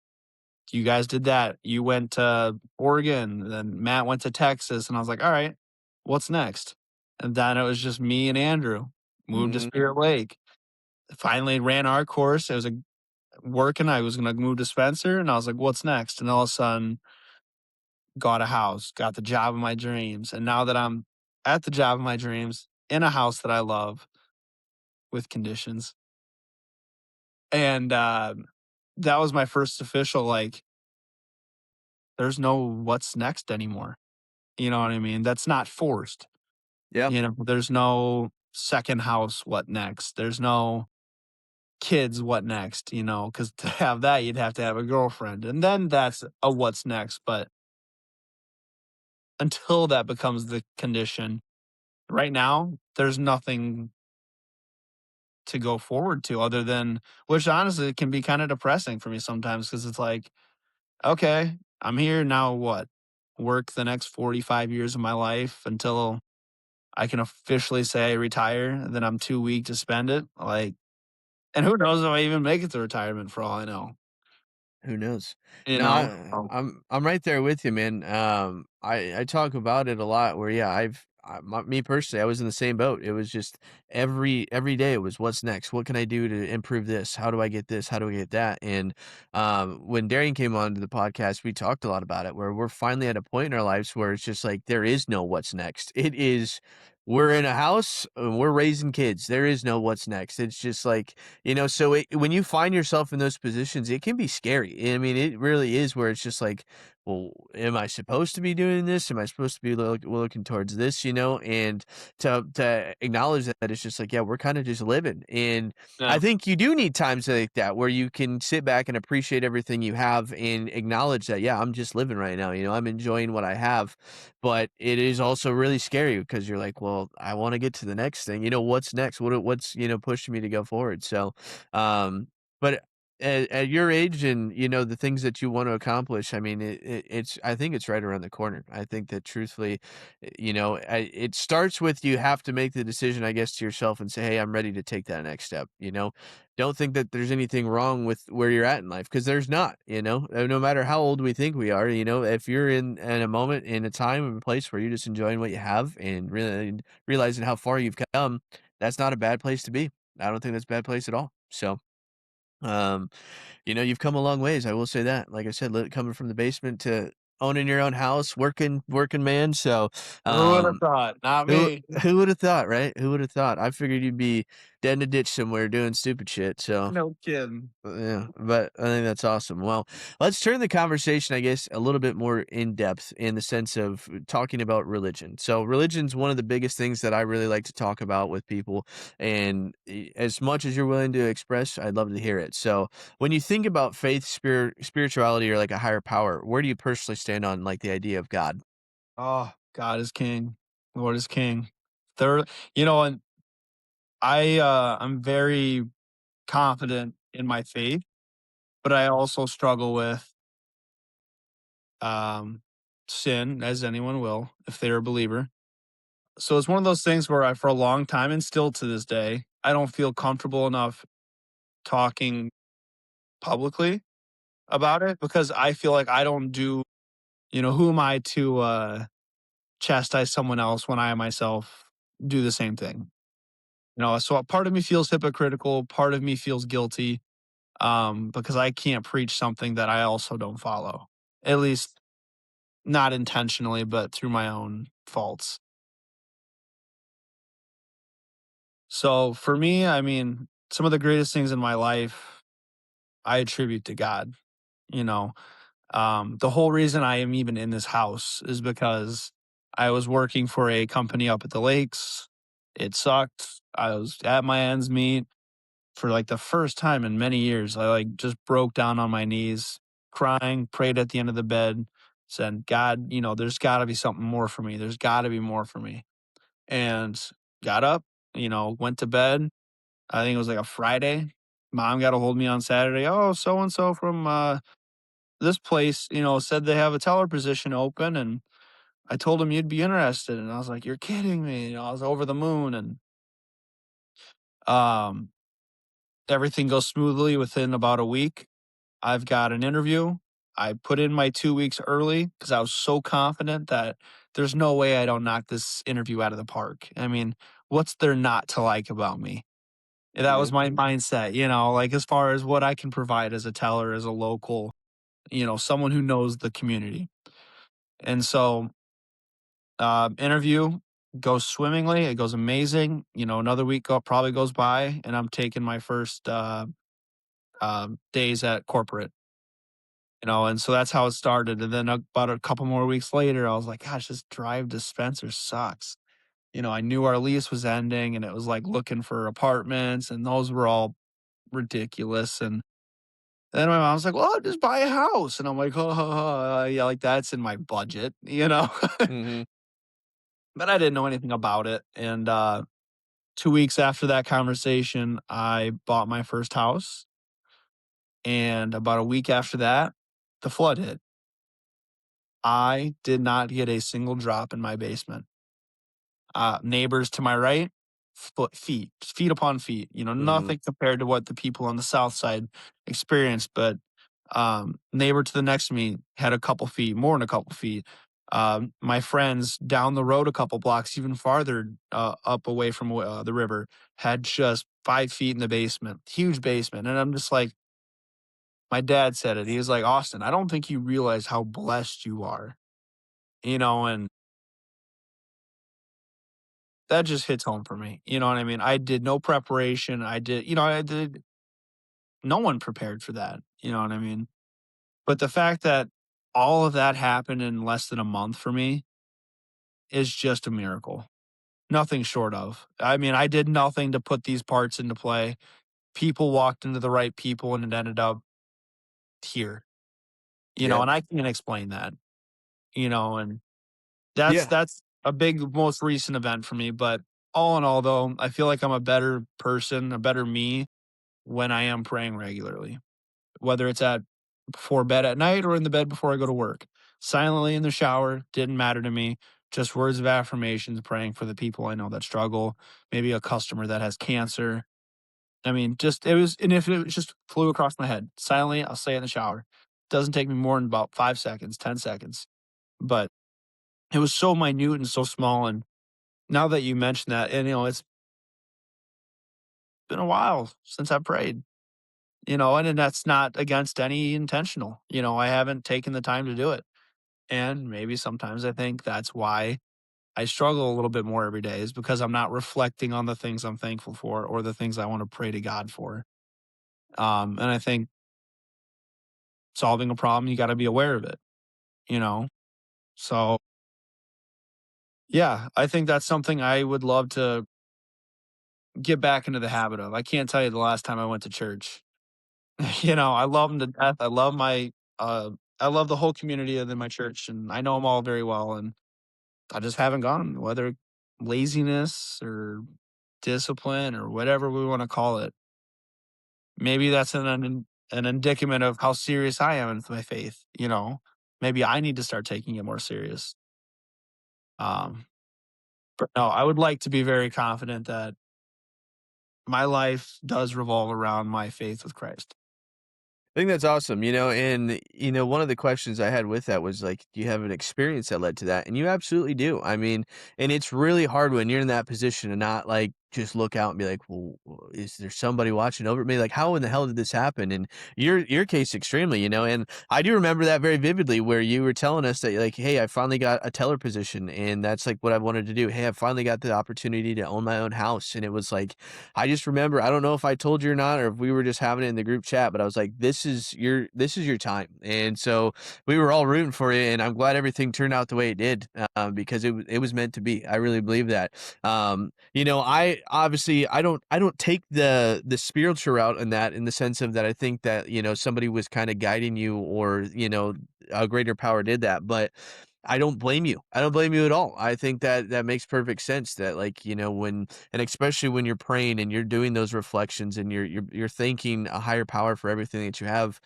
[SPEAKER 2] You guys did that. You went to Oregon, then Matt went to Texas. And I was like, all right, what's next? And then it was just me and Andrew moved to
[SPEAKER 1] Mhm.
[SPEAKER 2] Spirit Lake. Finally ran our course. It was a working. I was going to move to Spencer, and I was like, "What's next?" And all of a sudden, got a house, got the job of my dreams, and now that I'm at the job of my dreams in a house that I love with conditions, and that was my first official like. There's no what's next anymore. You know what I mean? That's not forced.
[SPEAKER 1] Yeah.
[SPEAKER 2] There's no second house. What next? There's no kids. What next? Because to have that, you'd have to have a girlfriend, and then that's a what's next. But until that becomes the condition, right now, there's nothing to go forward to other than which honestly can be kind of depressing for me sometimes because it's like, okay, I'm here now. What? Work the next 45 years of my life until I can officially say I retire, and then I'm too weak to spend it. Like, and who knows if I even make it to retirement for all I know,
[SPEAKER 1] Who knows?
[SPEAKER 2] you
[SPEAKER 1] No,
[SPEAKER 2] know?
[SPEAKER 1] I'm right there with you, man. I talk about it a lot. Where yeah, me personally, I was in the same boat. It was just every day it was what's next? What can I do to improve this? How do I get this? How do I get that? And when Darian came on to the podcast, we talked a lot about it. Where we're finally at a point in our lives where it's just like there is no what's next. It is. We're in a house and we're raising kids. There is no what's next. It's just like so when you find yourself in those positions, it can be scary. I mean, it really is where it's just like, well, am I supposed to be doing this? Am I supposed to be looking towards this? And to acknowledge that it's just like, yeah, we're kind of just living. And I
[SPEAKER 2] Yeah.
[SPEAKER 1] think you do need times like that where you can sit back and appreciate everything you have and acknowledge that, yeah, I'm just living right now. I'm enjoying what I have, but it is also really scary because you're like, well, I want to get to the next thing. What's next? What's pushing me to go forward? So, but at your age and the things that you want to accomplish, I mean, it's I think it's right around the corner. I think that truthfully, it starts with you have to make the decision, I guess, to yourself and say, hey, I'm ready to take that next step. Don't think that there's anything wrong with where you're at in life because there's not. No matter how old we think we are, if you're in a moment, in a time and place where you're just enjoying what you have and really realizing how far you've come, that's not a bad place to be. I don't think that's a bad place at all. So, um, you've come a long ways. I will say that. Like I said, coming from the basement to owning your own house, working man. So,
[SPEAKER 2] Who would have
[SPEAKER 1] um,
[SPEAKER 2] thought? Not
[SPEAKER 1] who
[SPEAKER 2] me.
[SPEAKER 1] who would have thought, right? Who would have thought? I figured you'd be dead in a ditch somewhere doing stupid shit. So,
[SPEAKER 2] No kidding.
[SPEAKER 1] yeah, but I think that's awesome. Well, let's turn the conversation, I guess, a little bit more in depth in the sense of talking about religion. So, religion's one of the biggest things that I really like to talk about with people. And as much as you're willing to express, I'd love to hear it. So, when you think about faith, spirituality, or like a higher power, where do you personally stand on like the idea of God?
[SPEAKER 2] Oh, God is king. Lord is king. Third, and I'm very confident in my faith, but I also struggle with um, sin, as anyone will if they're a believer. So it's one of those things where for a long time and still to this day, I don't feel comfortable enough talking publicly about it because I feel like I don't do, who am I to chastise someone else when I myself do the same thing? So a part of me feels hypocritical, part of me feels guilty because I can't preach something that I also don't follow, at least not intentionally, but through my own faults. So for me, I mean, some of the greatest things in my life I attribute to God. You know, the whole reason I am even in this house is because I was working for a company up at the lakes. It sucked. I was at my ends meet for like the first time in many years. I like just broke down on my knees, crying, prayed at the end of the bed, said, God, there's got to be something more for me. There's got to be more for me. And got up, went to bed. I think it was like a Friday. Mom got a hold of me on Saturday. Oh, so and so from this place, said they have a teller position open, and I told him you'd be interested. And I was like, "You're kidding me!" I was over the moon, and um, everything goes smoothly within about a week. I've got an interview. I put in my 2 weeks early because I was so confident that there's no way I don't knock this interview out of the park. I mean, what's there not to like about me? That was
[SPEAKER 1] Mhm.
[SPEAKER 2] my mindset, like as far as what I can provide as a teller, as a local, someone who knows the community. And so, interview goes swimmingly. It goes amazing. Another week probably goes by, and I'm taking my first days at corporate. And so that's how it started. And then about a couple more weeks later, I was like, gosh, this drive to Spencer sucks. I knew our lease was ending, and it was like looking for apartments, and those were all ridiculous. And then my mom's like, well, I'll just buy a house. And I'm like, oh, yeah, like that's in my budget.
[SPEAKER 1] Mhm.
[SPEAKER 2] But I didn't know anything about it. And 2 weeks after that conversation, I bought my first house. And about a week after that, the flood hit. I did not get a single drop in my basement. Neighbors to my right, feet upon feet.
[SPEAKER 1] Mhm.
[SPEAKER 2] Nothing compared to what the people on the south side experienced. But neighbor to the next to me had a couple feet, more than a couple feet. My friends down the road, a couple blocks, even farther up away from the river, had just 5 feet in the basement, huge basement. And I'm just like, my dad said it. He was like, Austin, I don't think you realize how blessed you are, and that just hits home for me. You know what I mean? I did no preparation. I did no one prepared for that. You know what I mean? But the fact that all of that happened in less than a month for me is just a miracle. Nothing short of. I mean, I did nothing to put these parts into play. People walked into the right people, and it ended up here.
[SPEAKER 1] Yeah.
[SPEAKER 2] And I can't explain that. And that's
[SPEAKER 1] Yeah.
[SPEAKER 2] that's a big most recent event for me. But all in all, though, I feel like I'm a better person, a better me when I am praying regularly, whether it's at before bed at night or in the bed before I go to work. Silently in the shower, didn't matter to me. Just words of affirmations, praying for the people I know that struggle, maybe a customer that has cancer. I mean, and if it just flew across my head, silently, I'll say it in the shower. Doesn't take me more than about 5 seconds, 10 seconds. But it was so minute and so small. And now that you mention that, and it's been a while since I prayed. And that's not against any intentional. I haven't taken the time to do it. And maybe sometimes I think that's why I struggle a little bit more every day is because I'm not reflecting on the things I'm thankful for or the things I want to pray to God for. And I think solving a problem, you got to be aware of it, you know? So, yeah, I think that's something I would love to get back into the habit of. I can't tell you the last time I went to church. I love them to death. Uh, I love the whole community within my church, and I know them all very well. And I just haven't gone, whether laziness or discipline or whatever we want to call it. Maybe that's an indicament of how serious I am with my faith. Maybe I need to start taking it more serious. Um, but no, I would like to be very confident that my life does revolve around my faith with Christ.
[SPEAKER 1] I think that's awesome, and one of the questions I had with that was like, do you have an experience that led to that? And you absolutely do. I mean, and it's really hard when you're in that position to not like just look out and be like, well, is there somebody watching over me? Like, how in the hell did this happen? And your case extremely, and I do remember that very vividly where you were telling us that like, hey, I finally got a teller position, and that's like what I wanted to do. Hey, I finally got the opportunity to own my own house, and it was like I just remember, I don't know if I told you or not, or if we were just having it in the group chat, but I was like, this is your time. And so we were all rooting for you, and I'm glad everything turned out the way it did, because it was meant to be. I really believe that. I obviously I don't take the spiritual route in that, in the sense of that I think that, somebody was kind of guiding you, or, a greater power did that. But I don't blame you. I don't blame you at all. I think that that makes perfect sense that like, when and especially when you're praying and you're doing those reflections and you're thanking a higher power for everything that you have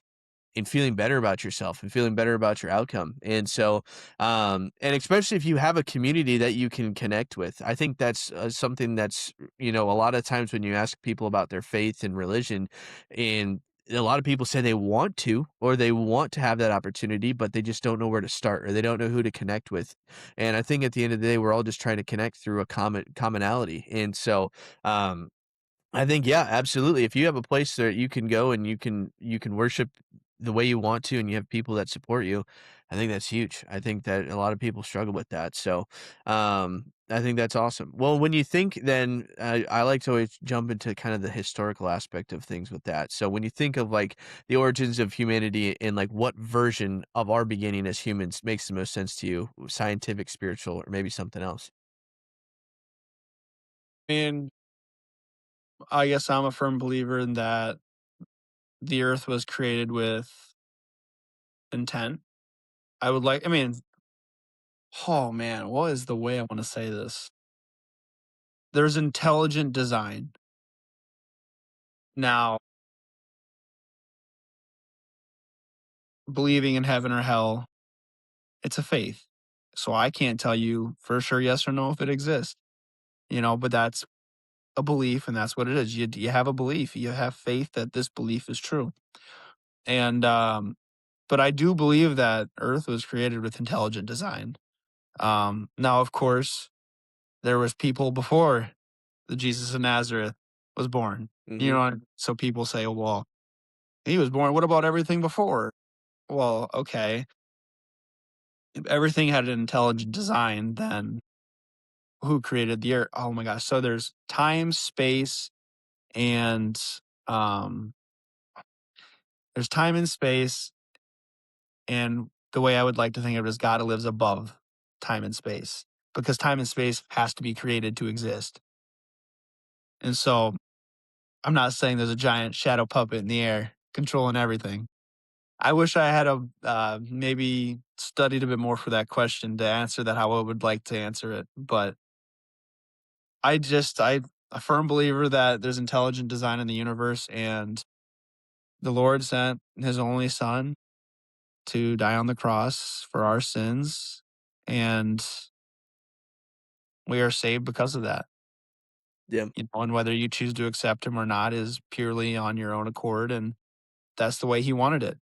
[SPEAKER 1] and feeling better about yourself and feeling better about your outcome. And so, and especially if you have a community that you can connect with, I think that's something that's, a lot of times when you ask people about their faith and religion, and a lot of people say they want to, or they want to have that opportunity, but they just don't know where to start or they don't know who to connect with. And I think at the end of the day, we're all just trying to connect through a commonality. And so, um, I think, yeah, absolutely. If you have a place that you can go and you can worship the way you want to and you have people that support you, I think that's huge. I think that a lot of people struggle with that. So, I think that's awesome. Well, when you think then I like to always jump into kind of the historical aspect of things with that. So when you think of like the origins of humanity and like what version of our beginning as humans makes the most sense to you, scientific, spiritual, or maybe something else?
[SPEAKER 2] And I guess I'm a firm believer in that the earth was created with intent. I mean, oh man, what is the way I want to say this? There's intelligent design. Now, believing in heaven or hell, it's a faith. So I can't tell you for sure yes or no if it exists, but that's a belief and that's what it is. You have a belief, you have faith that this belief is true. And but I do believe that earth was created with intelligent design. Now of course, there was people before the Jesus of Nazareth was born.
[SPEAKER 1] Hmm.
[SPEAKER 2] So people say, well, he was born. What about everything before? Well, okay. If everything had an intelligent design, then who created the earth? Oh my gosh. So there's time, space, and um there's time and space, and the way I would like to think of it is God lives above time and space because time and space has to be created to exist. And so I'm not saying there's a giant shadow puppet in the air controlling everything. I wish I had maybe studied a bit more for that question to answer that how I would like to answer it. But I a firm believer that there's intelligent design in the universe and the Lord sent his only son to die on the cross for our sins, and we are saved because of that.
[SPEAKER 1] Yeah.
[SPEAKER 2] And whether you choose to accept him or not is purely on your own accord, and that's the way he wanted it.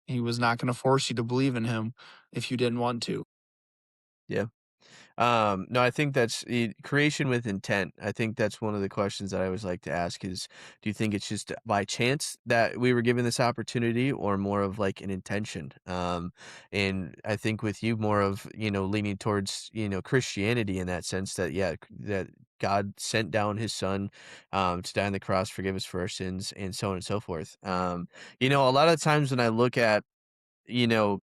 [SPEAKER 2] He was not going to force you to believe in him if you didn't want to.
[SPEAKER 1] Yeah. No, I think that's creation with intent. I think that's one of the questions that I always like to ask is, do you think it's just by chance that we were given this opportunity or more of like an intention? And I think with you more of, leaning towards, Christianity in that sense that, yeah, that God sent down his son, to die on the cross, forgive us for our sins and so on and so forth. A lot of times when I look at, you know,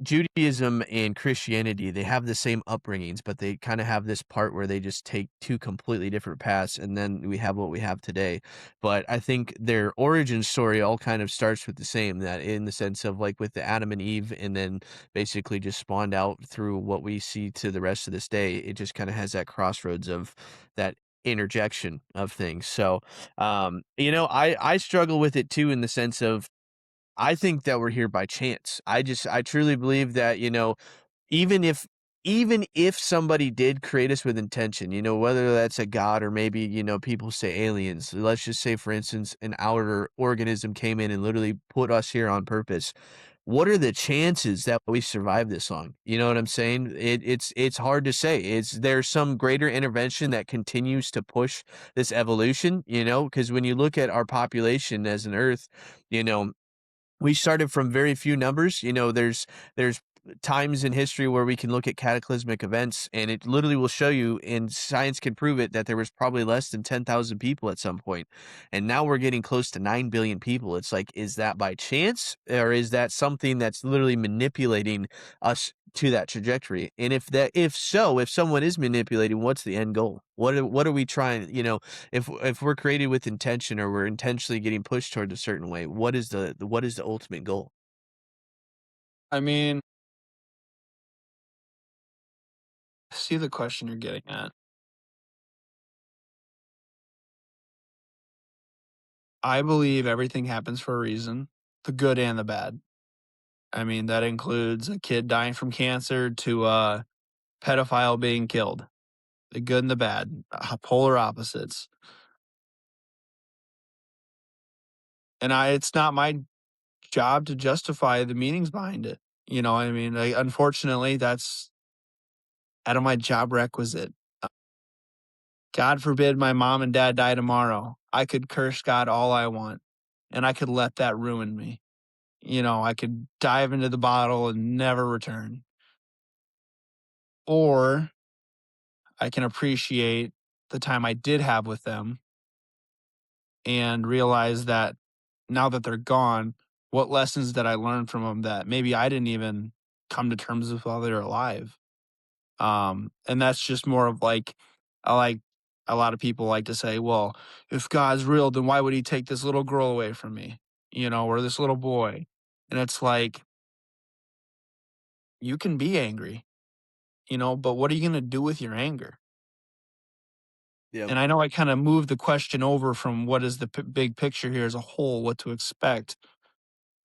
[SPEAKER 1] Judaism and Christianity, they have the same upbringings, but they kinda have this part where they just take 2 completely different paths, and then we have what we have today. But I think their origin story all kind of starts with the same, that in the sense of, like, with the Adam and Eve, and then basically just spawned out through what we see to the rest of this day. It just kinda has that crossroads of that interjection of things. So, I struggle with it too in the sense of I think that we're here by chance. I truly believe that, even if even if somebody did create us with intention, whether that's a god or maybe, people say aliens. Let's just say, for instance, an outer organism came in and literally put us here on purpose. What are the chances that we survive this long? You know what I'm saying? It's hard to say. Is there some greater intervention that continues to push this evolution? Because when you look at our population as an Earth, you know, we started from very few numbers. There's times in history where we can look at cataclysmic events, and it literally will show you, and science can prove it, that there was probably less than 10,000 people at some point, and now we're getting close to 9 billion people. It's like, is that by chance, or is that something that's literally manipulating us to that trajectory? And if so, if someone is manipulating, what's the end goal? What are we trying? If we're created with intention or we're intentionally getting pushed towards a certain way, what is the ultimate goal?
[SPEAKER 2] I mean, See the question you're getting at. I believe everything happens for a reason, the good and the bad. I mean, that includes a kid dying from cancer to a pedophile being killed. The good and the bad, polar opposites. And it's not my job to justify the meanings behind it. You know, I mean, unfortunately, that's out of my job requisite. Uh, God forbid my mom and dad die tomorrow. I could curse God all I want, and I could let that ruin me. You know, I could dive into the bottle and never return. Or I can appreciate the time I did have with them and realize that now that they're gone, what lessons did I learn from them that maybe I didn't even come to terms with while they were alive? And that's just more of like, I like a lot of people like to say, well, if God's real, then why would he take this little girl away from me? You know, or this little boy. And it's like, you can be angry, you know, but what are you going to do with your anger?
[SPEAKER 1] Yep.
[SPEAKER 2] And I know I kind of moved the question over from what is the big picture here as a whole, what to expect.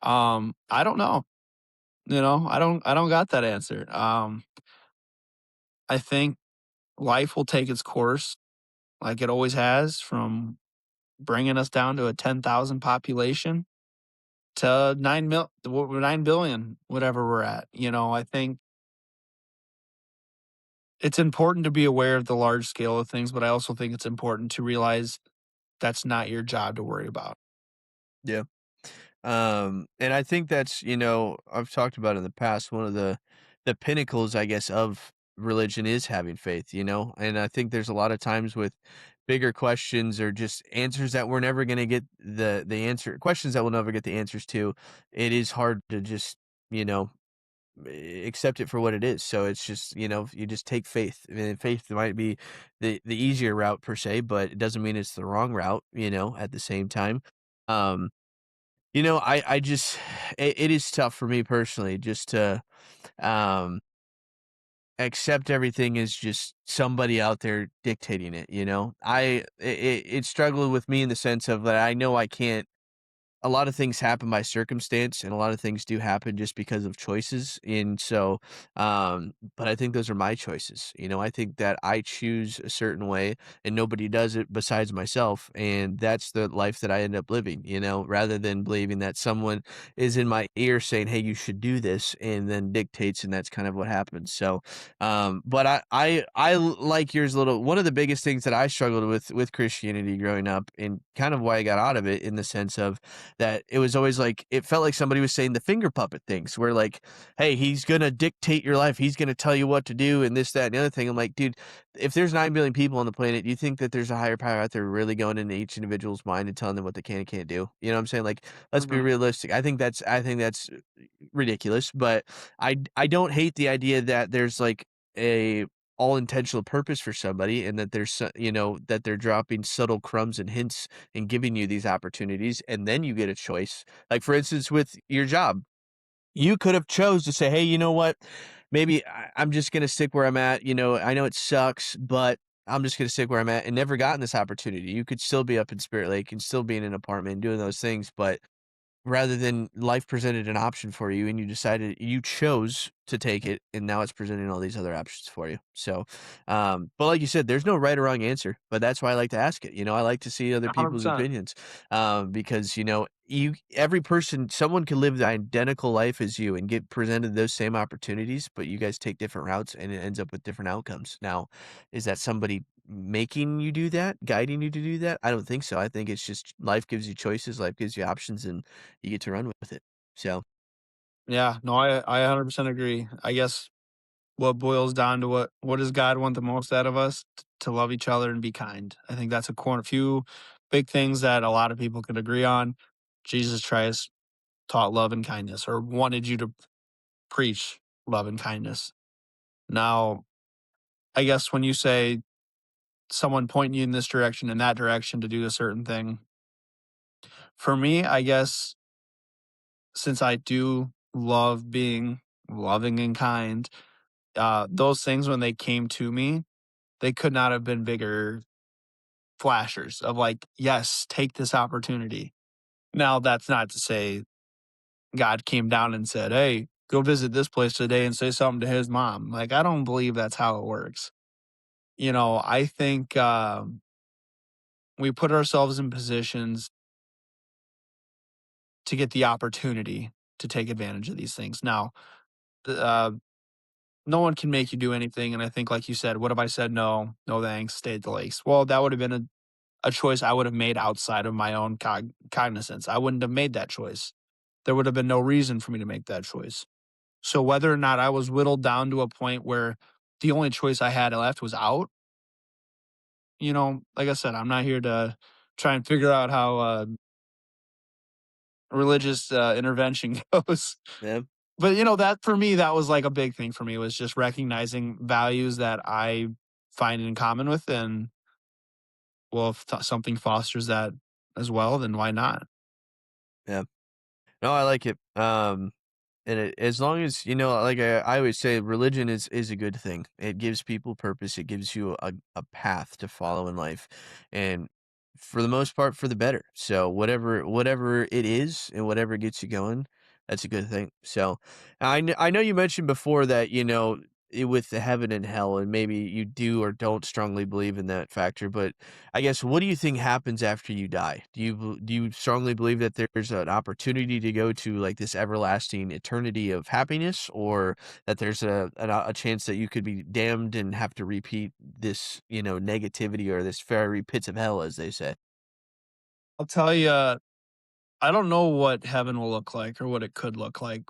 [SPEAKER 2] I don't know. You know, I don't got that answer. I think life will take its course like it always has, from bringing us down to a 10,000 population to 9 billion, whatever we're at. You know, I think it's important to be aware of the large scale of things, but I also think it's important to realize that's not your job to worry about.
[SPEAKER 1] Yeah. And I think that's, I've talked about in the past, one of the pinnacles, I guess, of religion is having faith, and I think there's a lot of times with bigger questions or just answers that we're never going to get the answer, questions that we'll never get the answers to. It is hard to just, you know, accept it for what it is. So it's just, you just take faith. And faith might be the easier route per se, but it doesn't mean it's the wrong route, at the same time. Um I just it is tough for me personally just to, um, accept everything as just somebody out there dictating it, you know? It struggled with me in the sense of that I know I can't, a lot of things happen by circumstance and a lot of things do happen just because of choices. And so, but I think those are my choices. I think that I choose a certain way and nobody does it besides myself. And that's the life that I end up living, rather than believing that someone is in my ear saying, hey, you should do this, and then dictates. And that's kind of what happens. So, but like yours a little, one of the biggest things that I struggled with Christianity growing up and kind of why I got out of it in the sense of, that it was always like it felt like somebody was saying the finger puppet things where like, hey, he's gonna dictate your life, he's gonna tell you what to do and this, that, and the other thing. I'm like, dude, if there's 9 billion people on the planet, do you think that there's a higher power out there really going into each individual's mind and telling them what they can and can't do? You know what I'm saying? Like, let's be
[SPEAKER 2] Mhm.
[SPEAKER 1] realistic. I think that's ridiculous, but I don't hate the idea that there's like a all intentional purpose for somebody and that that they're dropping subtle crumbs and hints and giving you these opportunities, and then you get a choice. Like, for instance, with your job, you could have chose to say, hey, you know what, maybe I'm just going to stick where I'm at. I know it sucks, but I'm just going to stick where I'm at, and never gotten this opportunity. You could still be up in Spirit Lake and still be in an apartment doing those things, but rather than life presented an option for you and you chose to take it, and now it's presenting all these other options for you. So, but like you said, there's no right or wrong answer, but that's why I like to ask it. I like to see other people's
[SPEAKER 2] 100%.
[SPEAKER 1] opinions, because, every person, someone can live the identical life as you and get presented those same opportunities, but you guys take different routes and it ends up with different outcomes. Now, is that somebody making you do that, guiding you to do that? I don't think so. I think it's just life gives you choices, life gives you options, and you get to run with it. So,
[SPEAKER 2] Yeah, no, I 100% agree. I guess what boils down to what does God want the most out of us? To love each other and be kind. I think that's a few big things that a lot of people could agree on. Jesus Christ taught love and kindness, or wanted you to preach love and kindness. Now, I guess when you say someone pointing you in this direction and that direction to do a certain thing, for me, I guess since I do love being loving and kind, those things when they came to me, they could not have been bigger flashers of like, yes, take this opportunity. Now, that's not to say God came down and said, hey, go visit this place today and say something to his mom. Like, I don't believe that's how it works. I think we put ourselves in positions to get the opportunity to take advantage of these things. Now, uh, no one can make you do anything. And I think, like you said, what if I said no, no thanks, stay at the lakes? Well, that would have been a choice I would have made outside of my own cognizance. I wouldn't have made that choice. There would have been no reason for me to make that choice. So whether or not I was whittled down to a point where the only choice I had left was out, like I said, I'm not here to try and figure out how religious intervention goes.
[SPEAKER 1] Yeah.
[SPEAKER 2] But that for me, that was like a big thing for me was just recognizing values that I find in common with, and well, if something fosters that as well, then why not?
[SPEAKER 1] Yeah. No, I like it. And as long as like I always say, religion is a good thing. It gives people purpose. It gives you a path to follow in life, and for the most part, for the better. So whatever it is, and whatever gets you going, that's a good thing. So I know you mentioned before that with the heaven and hell, and maybe you do or don't strongly believe in that factor, but I guess, what do you think happens after you die? Do you strongly believe that there's an opportunity to go to like this everlasting eternity of happiness, or that there's a chance that you could be damned and have to repeat this, negativity, or this fiery pits of hell, as they say?
[SPEAKER 2] I'll tell you, I don't know what heaven will look like or what it could look like,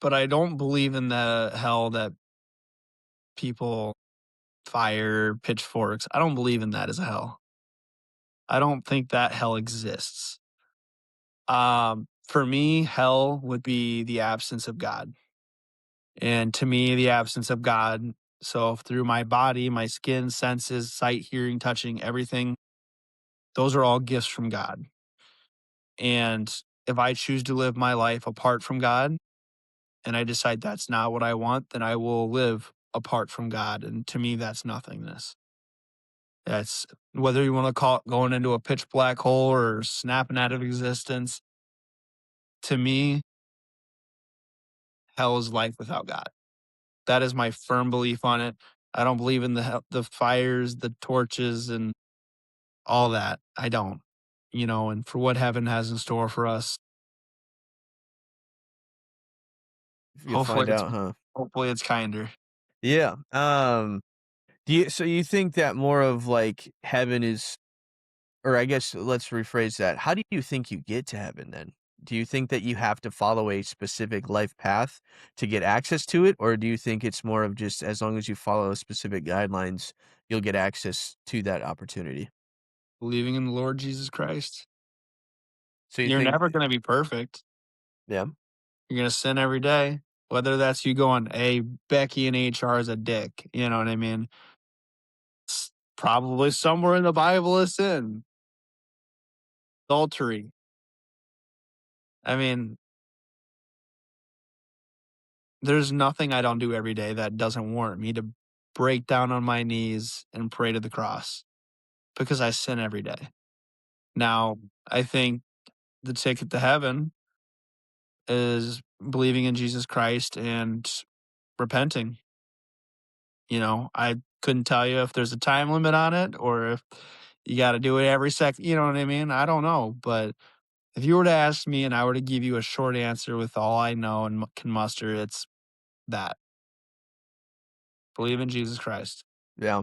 [SPEAKER 2] but I don't believe in the hell that people fire pitchforks. I don't believe in that as a hell. I don't think that hell exists. For me, hell would be the absence of God. And to me, the absence of God. So through my body, my skin, senses, sight, hearing, touching, everything, those are all gifts from God. And if I choose to live my life apart from God and I decide that's not what I want, then I will live apart from God. And to me, that's nothingness. That's whether you want to call it going into a pitch black hole or snapping out of existence. To me, hell is life without God. That is my firm belief on it. I don't believe in the fires, the torches, and all that. I don't. And for what heaven has in store for us,
[SPEAKER 1] You'll
[SPEAKER 2] hopefully
[SPEAKER 1] find
[SPEAKER 2] it's
[SPEAKER 1] out, huh?
[SPEAKER 2] hopefully it's kinder.
[SPEAKER 1] Yeah. Do you think that more of like heaven is, or I guess let's rephrase that. How do you think you get to heaven then? Do you think that you have to follow a specific life path to get access to it? Or do you think it's more of just as long as you follow specific guidelines, you'll get access to that opportunity?
[SPEAKER 2] Believing in the Lord Jesus Christ.
[SPEAKER 1] So you
[SPEAKER 2] You're
[SPEAKER 1] think,
[SPEAKER 2] never going to be perfect.
[SPEAKER 1] yeah,
[SPEAKER 2] You're going to sin every day. Whether that's you going, hey, Becky in HR is a dick. You know what I mean? It's probably somewhere in the Bible is sin. Adultery. I mean, there's nothing I don't do every day that doesn't warrant me to break down on my knees and pray to the cross because I sin every day. Now, I think the ticket to heaven is believing in Jesus Christ and repenting. I couldn't tell you if there's a time limit on it or if you got to do it every second. You know what I mean? I don't know. But if you were to ask me and I were to give you a short answer with all I know and can muster, it's that believe in Jesus Christ.
[SPEAKER 1] yeah.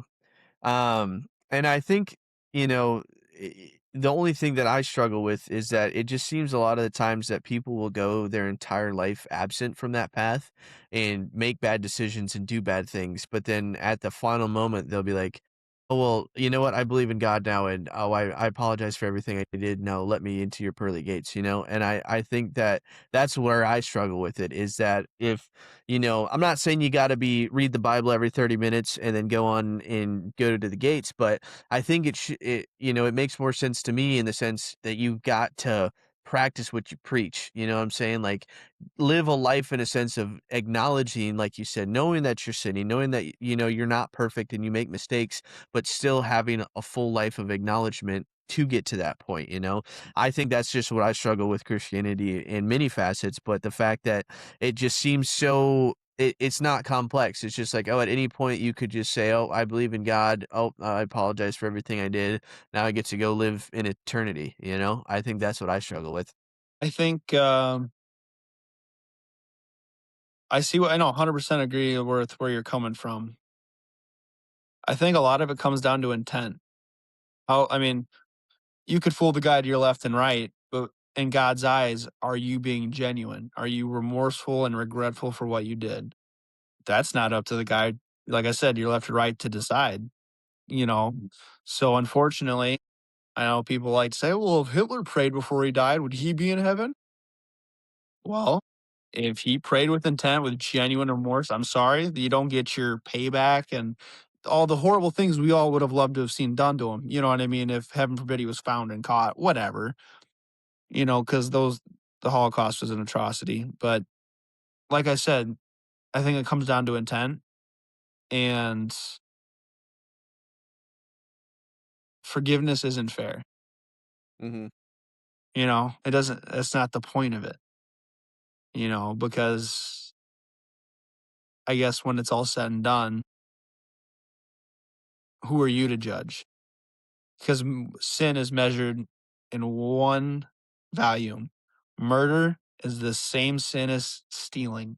[SPEAKER 1] And I think, the only thing that I struggle with is that it just seems a lot of the times that people will go their entire life absent from that path and make bad decisions and do bad things. But then at the final moment, they'll be like, oh, well, you know what? I believe in God now. And oh, I apologize for everything I did. Now let me into your pearly gates, And I think that that's where I struggle with it, is that if, I'm not saying you got to read the Bible every 30 minutes and then go on and go to the gates, but I think it makes more sense to me in the sense that you've got to practice what you preach, you know what I'm saying? Like, live a life in a sense of acknowledging, like you said, knowing that you're sinning, knowing that, you know, you're not perfect and you make mistakes, but still having a full life of acknowledgement to get to that point, you know? I think that's just what I struggle with Christianity in many facets, but the fact that it just seems so it's not complex. It's just like, oh, at any point you could just say, "Oh, I believe in God. Oh, I apologize for everything I did. Now I get to go live in eternity," you know? I think that's what I struggle with.
[SPEAKER 2] I think I know 100% agree with where you're coming from. I think a lot of it comes down to intent. I mean, you could fool the guy to your left and right, but in God's eyes, are you being genuine? Are you remorseful and regretful for what you did? That's not up to the guy, like I said, your left or right to decide, you know? So unfortunately, I know people like to say, well, if Hitler prayed before he died, would he be in heaven? Well, if he prayed with intent, with genuine remorse, I'm sorry that you don't get your payback and all the horrible things we all would have loved to have seen done to him. You know what I mean? If heaven forbid he was found and caught, whatever, because the Holocaust was an atrocity. But like I said, I think it comes down to intent and forgiveness isn't fair.
[SPEAKER 1] Mhm.
[SPEAKER 2] It doesn't, that's not the point of it, because I guess when it's all said and done, who are you to judge? Because sin is measured in one volume. Murder is the same sin as stealing.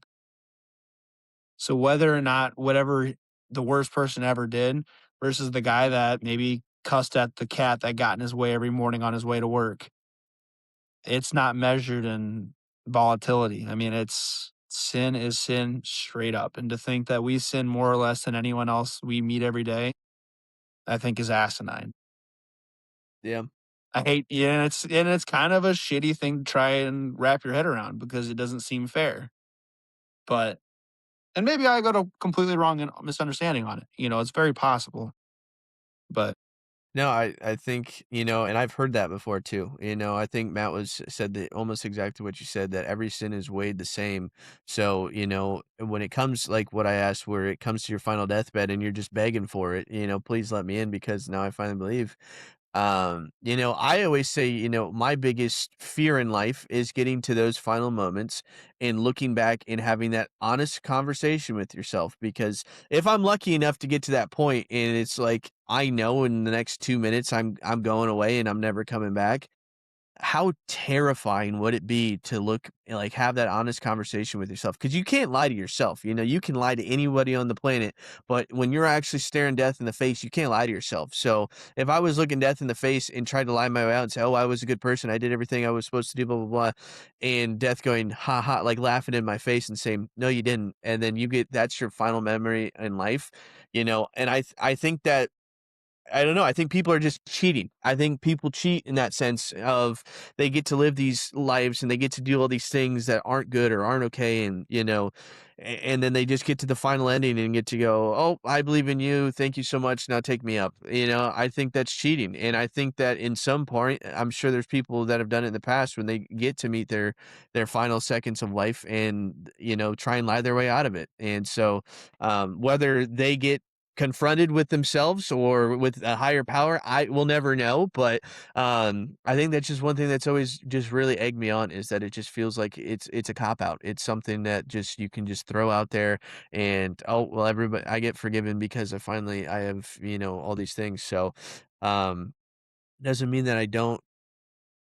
[SPEAKER 2] So whether or not whatever the worst person ever did versus the guy that maybe cussed at the cat that got in his way every morning on his way to work, it's not measured in volatility. I mean, it's sin is sin straight up. And to think that we sin more or less than anyone else we meet every day, I think is asinine.
[SPEAKER 1] Yeah.
[SPEAKER 2] Yeah, it's kind of a shitty thing to try and wrap your head around because it doesn't seem fair. But and maybe I got a completely wrong and misunderstanding on it. It's very possible. But
[SPEAKER 1] No, I think, you know, and I've heard that before too. You know, I think Matt was said that almost exactly what you said, that every sin is weighed the same. So, you know, when it comes like what I asked, where it comes to your final deathbed and you're just begging for it, you know, please let me in because now I finally believe. You know, I always say, you know, my biggest fear in life is getting to those final moments and looking back and having that honest conversation with yourself. Because if I'm lucky enough to get to that point and it's like I know in the next 2 minutes I'm going away and I'm never coming back, how terrifying would it be to look like, have that honest conversation with yourself? Because you can't lie to yourself, you know, you can lie to anybody on the planet, but when you're actually staring death in the face, you can't lie to yourself. So, if I was looking death in the face and tried to lie my way out and say, "Oh, I was a good person, I did everything I was supposed to do, blah, blah, blah," and death going, "Ha ha," like, laughing in my face and saying, "No, you didn't," and then you get that's your final memory in life, you know, and I think that I don't know. I think people are just cheating. I think people cheat in that sense of they get to live these lives and they get to do all these things that aren't good or aren't okay. And, you know, and then they just get to the final ending and get to go, oh, I believe in you. Thank you so much. Now take me up. You know, I think that's cheating. And I think that in some point, I'm sure there's people that have done it in the past when they get to meet their final seconds of life and, you know, try and lie their way out of it. And so, whether they get confronted with themselves or with a higher power, I will never know, but, I think that's just one thing that's always just really egged me on is that it just feels like it's a cop out. It's something that just you can just throw out there and, "Oh, well, everybody I get forgiven because I have, you know, all these things." So, um, doesn't mean that I don't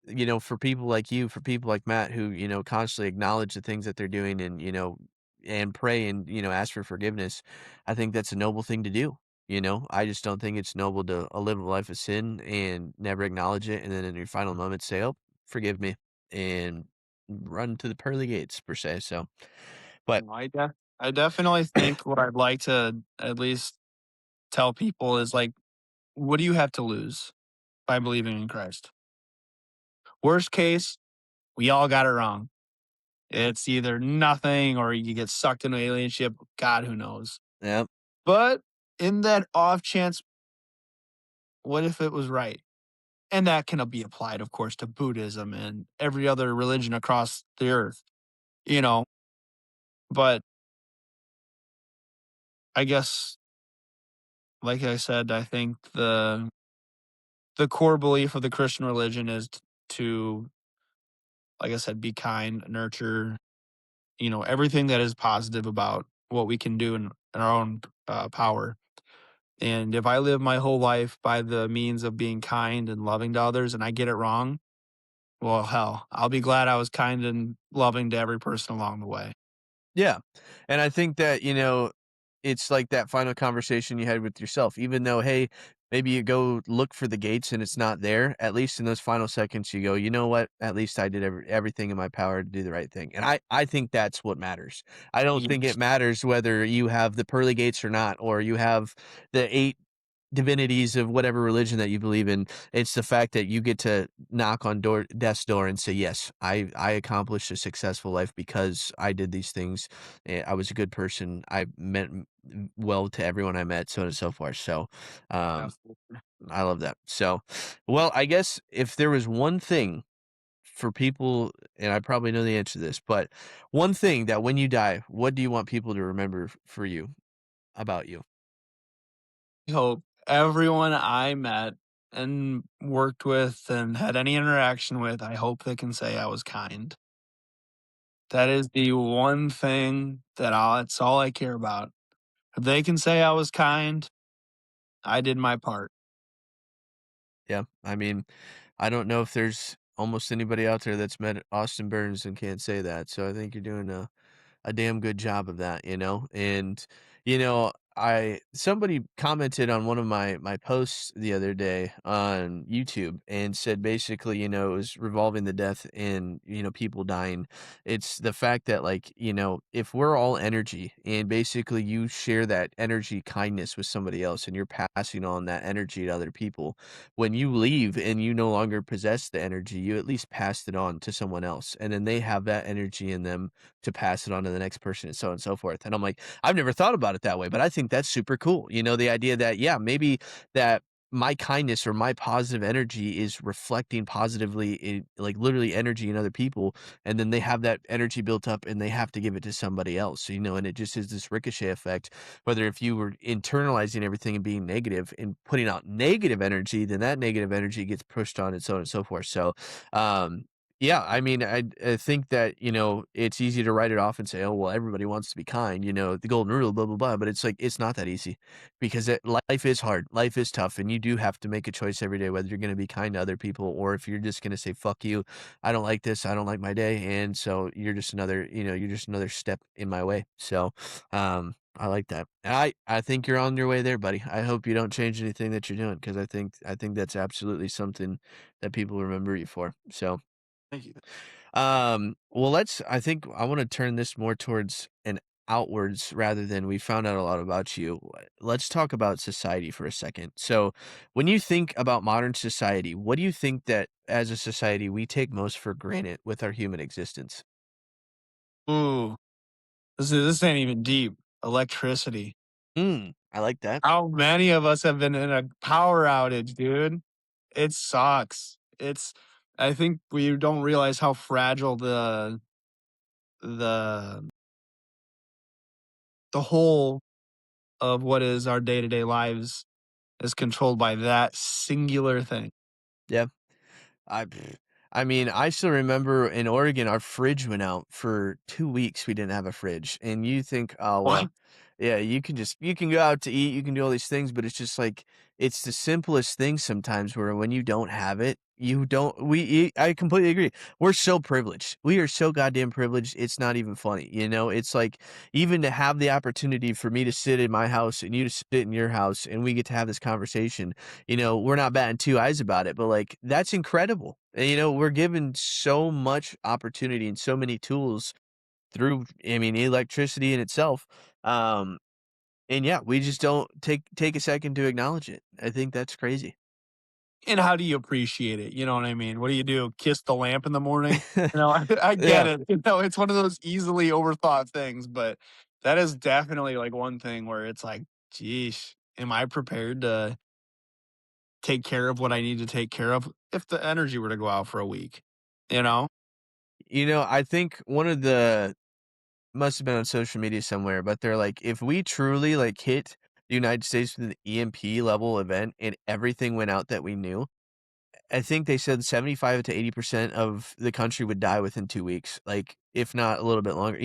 [SPEAKER 1] you know, for people like you, for people like Matt who, you know, constantly acknowledge the things that they're doing and, you know, and pray and, you know, ask for forgiveness, I think that's a noble thing to do. You know, I just don't think it's noble to live a life of sin and never acknowledge it. And then in your final moments say, oh, forgive me and run to the pearly gates per se. So, but
[SPEAKER 2] I definitely think what I'd like to at least tell people is like, what do you have to lose by believing in Christ? Worst case, we all got it wrong. It's either nothing or you get sucked into an alien ship. God, who knows?
[SPEAKER 1] yeah,
[SPEAKER 2] But in that off chance, what if it was right? And that can be applied, of course, to Buddhism and every other religion across the earth, you know? But I guess, like I said, I think the core belief of the Christian religion is to, like I said, be kind, nurture, everything that is positive about what we can do in our own power. And if I live my whole life by the means of being kind and loving to others and I get it wrong, well, hell, I'll be glad I was kind and loving to every person along the way.
[SPEAKER 1] Yeah. And I think that, it's like that final conversation you had with yourself. Even though, hey, maybe you go look for the gates and it's not there, at least in those final seconds you go, "You know what? At least I did everything in my power to do the right thing." And I think that's what matters. I don't think it
[SPEAKER 2] Yes.
[SPEAKER 1] matters whether you have the pearly gates or not, or you have the 8 divinities of whatever religion that you believe in. It's the fact that you get to knock on death's door and say, "Yes, I accomplished a successful life because I did these things. I was a good person. I meant well to everyone I met, so on and so forth." So, um,
[SPEAKER 2] Absolutely.
[SPEAKER 1] I love that. So, well, I guess if there was one thing for people, and I probably know the answer to this, but one thing that when you die, what do you want people to remember for you, about you?
[SPEAKER 2] I hope everyone I met and worked with and had any interaction with, I hope they can say I was kind. That is the one thing that's all I care about. If they can say I was kind, I did my part.
[SPEAKER 1] Yeah, I mean, I don't know if there's almost anybody out there that's met Austin Burns and can't say that, so I think you're doing a damn good job of that, you know? And, I somebody commented on one of my posts the other day on YouTube and said basically, it was revolving the death and, people dying. It's the fact that like, if we're all energy and basically you share that energy kindness with somebody else and you're passing on that energy to other people, when you leave and you no longer possess the energy, you at least passed it on to someone else. And then they have that energy in them to pass it on to the next person and so on and so forth. And I'm like, I've never thought about it that way, but I think that's super cool. The idea that, yeah, maybe that my kindness or my positive energy is reflecting positively in like literally energy in other people. And then they have that energy built up and they have to give it to somebody else. So, and it just is this ricochet effect. Whether if you were internalizing everything and being negative and putting out negative energy, then that negative energy gets pushed on and so on and so forth. So, um, yeah, I mean, I think that, it's easy to write it off and say, "Oh, well, everybody wants to be kind, the golden rule, blah, blah, blah." But it's like, it's not that easy because life is hard. Life is tough. And you do have to make a choice every day, whether you're going to be kind to other people or if you're just going to say, "Fuck you. I don't like this. I don't like my day." And so you're just another step in my way. So, I like that. I think you're on your way there, buddy. I hope you don't change anything that you're doing because I think that's absolutely something that people remember you for. So,
[SPEAKER 2] Thank you.
[SPEAKER 1] well, I think I want to turn this more towards an outwards rather than we found out a lot about you. Let's talk about society for a second. So, when you think about modern society, what do you think that as a society we take most for granted with our human existence?
[SPEAKER 2] Ooh, this ain't even deep. Electricity.
[SPEAKER 1] I like that.
[SPEAKER 2] How many of us have been in a power outage, dude? It sucks. I think we don't realize how fragile the the whole of what is our day-to-day lives is controlled by that singular thing.
[SPEAKER 1] Yeah. I I mean, I still remember in Oregon, our fridge went out for 2 weeks, we didn't have a fridge, and you think, "Oh,
[SPEAKER 2] What?
[SPEAKER 1] well, yeah, you can go out to eat, you can do all these things," but it's just like, it's the simplest thing sometimes where when you don't have it, you don't I completely agree. We're so privileged. We are so goddamn privileged, it's not even funny, It's like, even to have the opportunity for me to sit in my house and you to sit in your house, and we get to have this conversation, we're not batting 2 eyes about it, but, like, that's incredible. And, we're given so much opportunity and so many tools through, I mean, electricity in itself. Um, and yeah, we just don't take a second to acknowledge it. I think that's crazy.
[SPEAKER 2] And how do you appreciate it? You know what I mean? What do you do? Kiss the lamp in the morning? I get
[SPEAKER 1] Yeah.
[SPEAKER 2] it. It's one of those easily overthought things, but that is definitely like one thing where it's like, geez, am I prepared take care of what I need to take care of if the energy were to go out for a week, you know?
[SPEAKER 1] I think one of the must have been on social media somewhere, but they're like, if we truly like hit the United States with an EMP level event and everything went out that we knew, I think they said 75 to 80% of the country would die within 2 weeks, like, if not a little bit longer.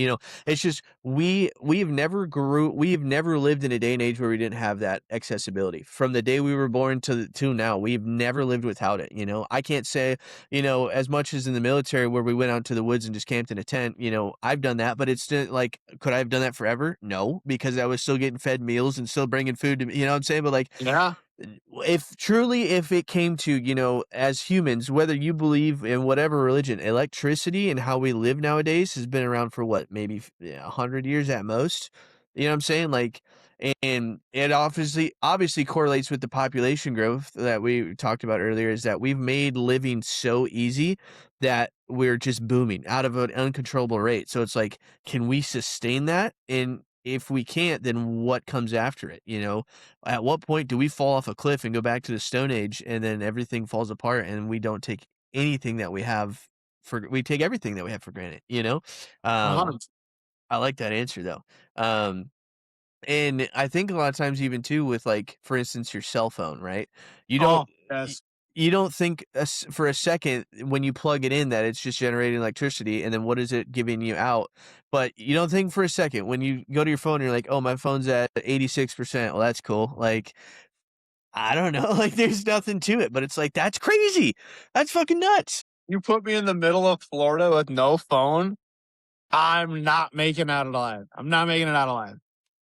[SPEAKER 1] It's just we've never lived in a day and age where we didn't have that accessibility. From the day we were born to now, we've never lived without it. I can't say, as much as in the military where we went out to the woods and just camped in a tent, I've done that, but it's still like, could I have done that forever? No, because I was still getting fed meals and still bringing food to me, you know what I'm saying? But like,
[SPEAKER 2] Yeah.
[SPEAKER 1] if it came to, as humans, whether you believe in whatever religion, electricity and how we live nowadays has been around for what, maybe 100 years at most. You know what I'm saying? Like, and it obviously correlates with the population growth that we talked about earlier, is that we've made living so easy that we're just booming out of an uncontrollable rate. So it's like, can we sustain that? And if we can't, then what comes after it? At what point do we fall off a cliff and go back to the Stone Age, and then everything falls apart and we don't take anything that we have we take everything that we have for granted, you know? Um,
[SPEAKER 2] 100.
[SPEAKER 1] I like that answer though. Um, and I think a lot of times even too with, like, for instance, your cell phone, right? You don't
[SPEAKER 2] Oh,
[SPEAKER 1] y
[SPEAKER 2] yes.
[SPEAKER 1] you don't think for a second when you plug it in that it's just generating electricity, and then what is it giving you out? But you don't think for a second when you go to your phone and you're like, "Oh, my phone's at 86%. Well, that's cool." Like, I don't know, like, there's nothing to it, but it's like, that's crazy. That's fucking nuts.
[SPEAKER 2] You put me in the middle of Florida with no phone, I'm not making out alive. I'm not making it out alive.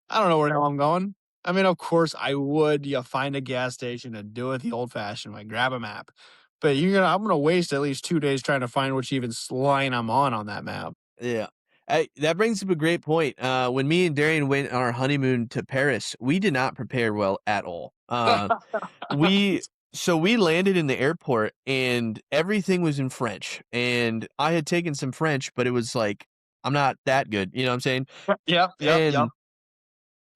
[SPEAKER 2] I don't know where the hell I'm going. I mean, of course I would, find a gas station and do it the old-fashioned way, grab a map. But I'm gonna waste at least 2 days trying to find which even line I'm on that map.
[SPEAKER 1] Yeah. That brings up a great point. When me and Darian went on our honeymoon to Paris, we did not prepare well at all. We so we landed in the airport and everything was in French. And I had taken some French, but it was like, I'm not that good. You know what I'm saying?
[SPEAKER 2] Yep, yep, yep.
[SPEAKER 1] And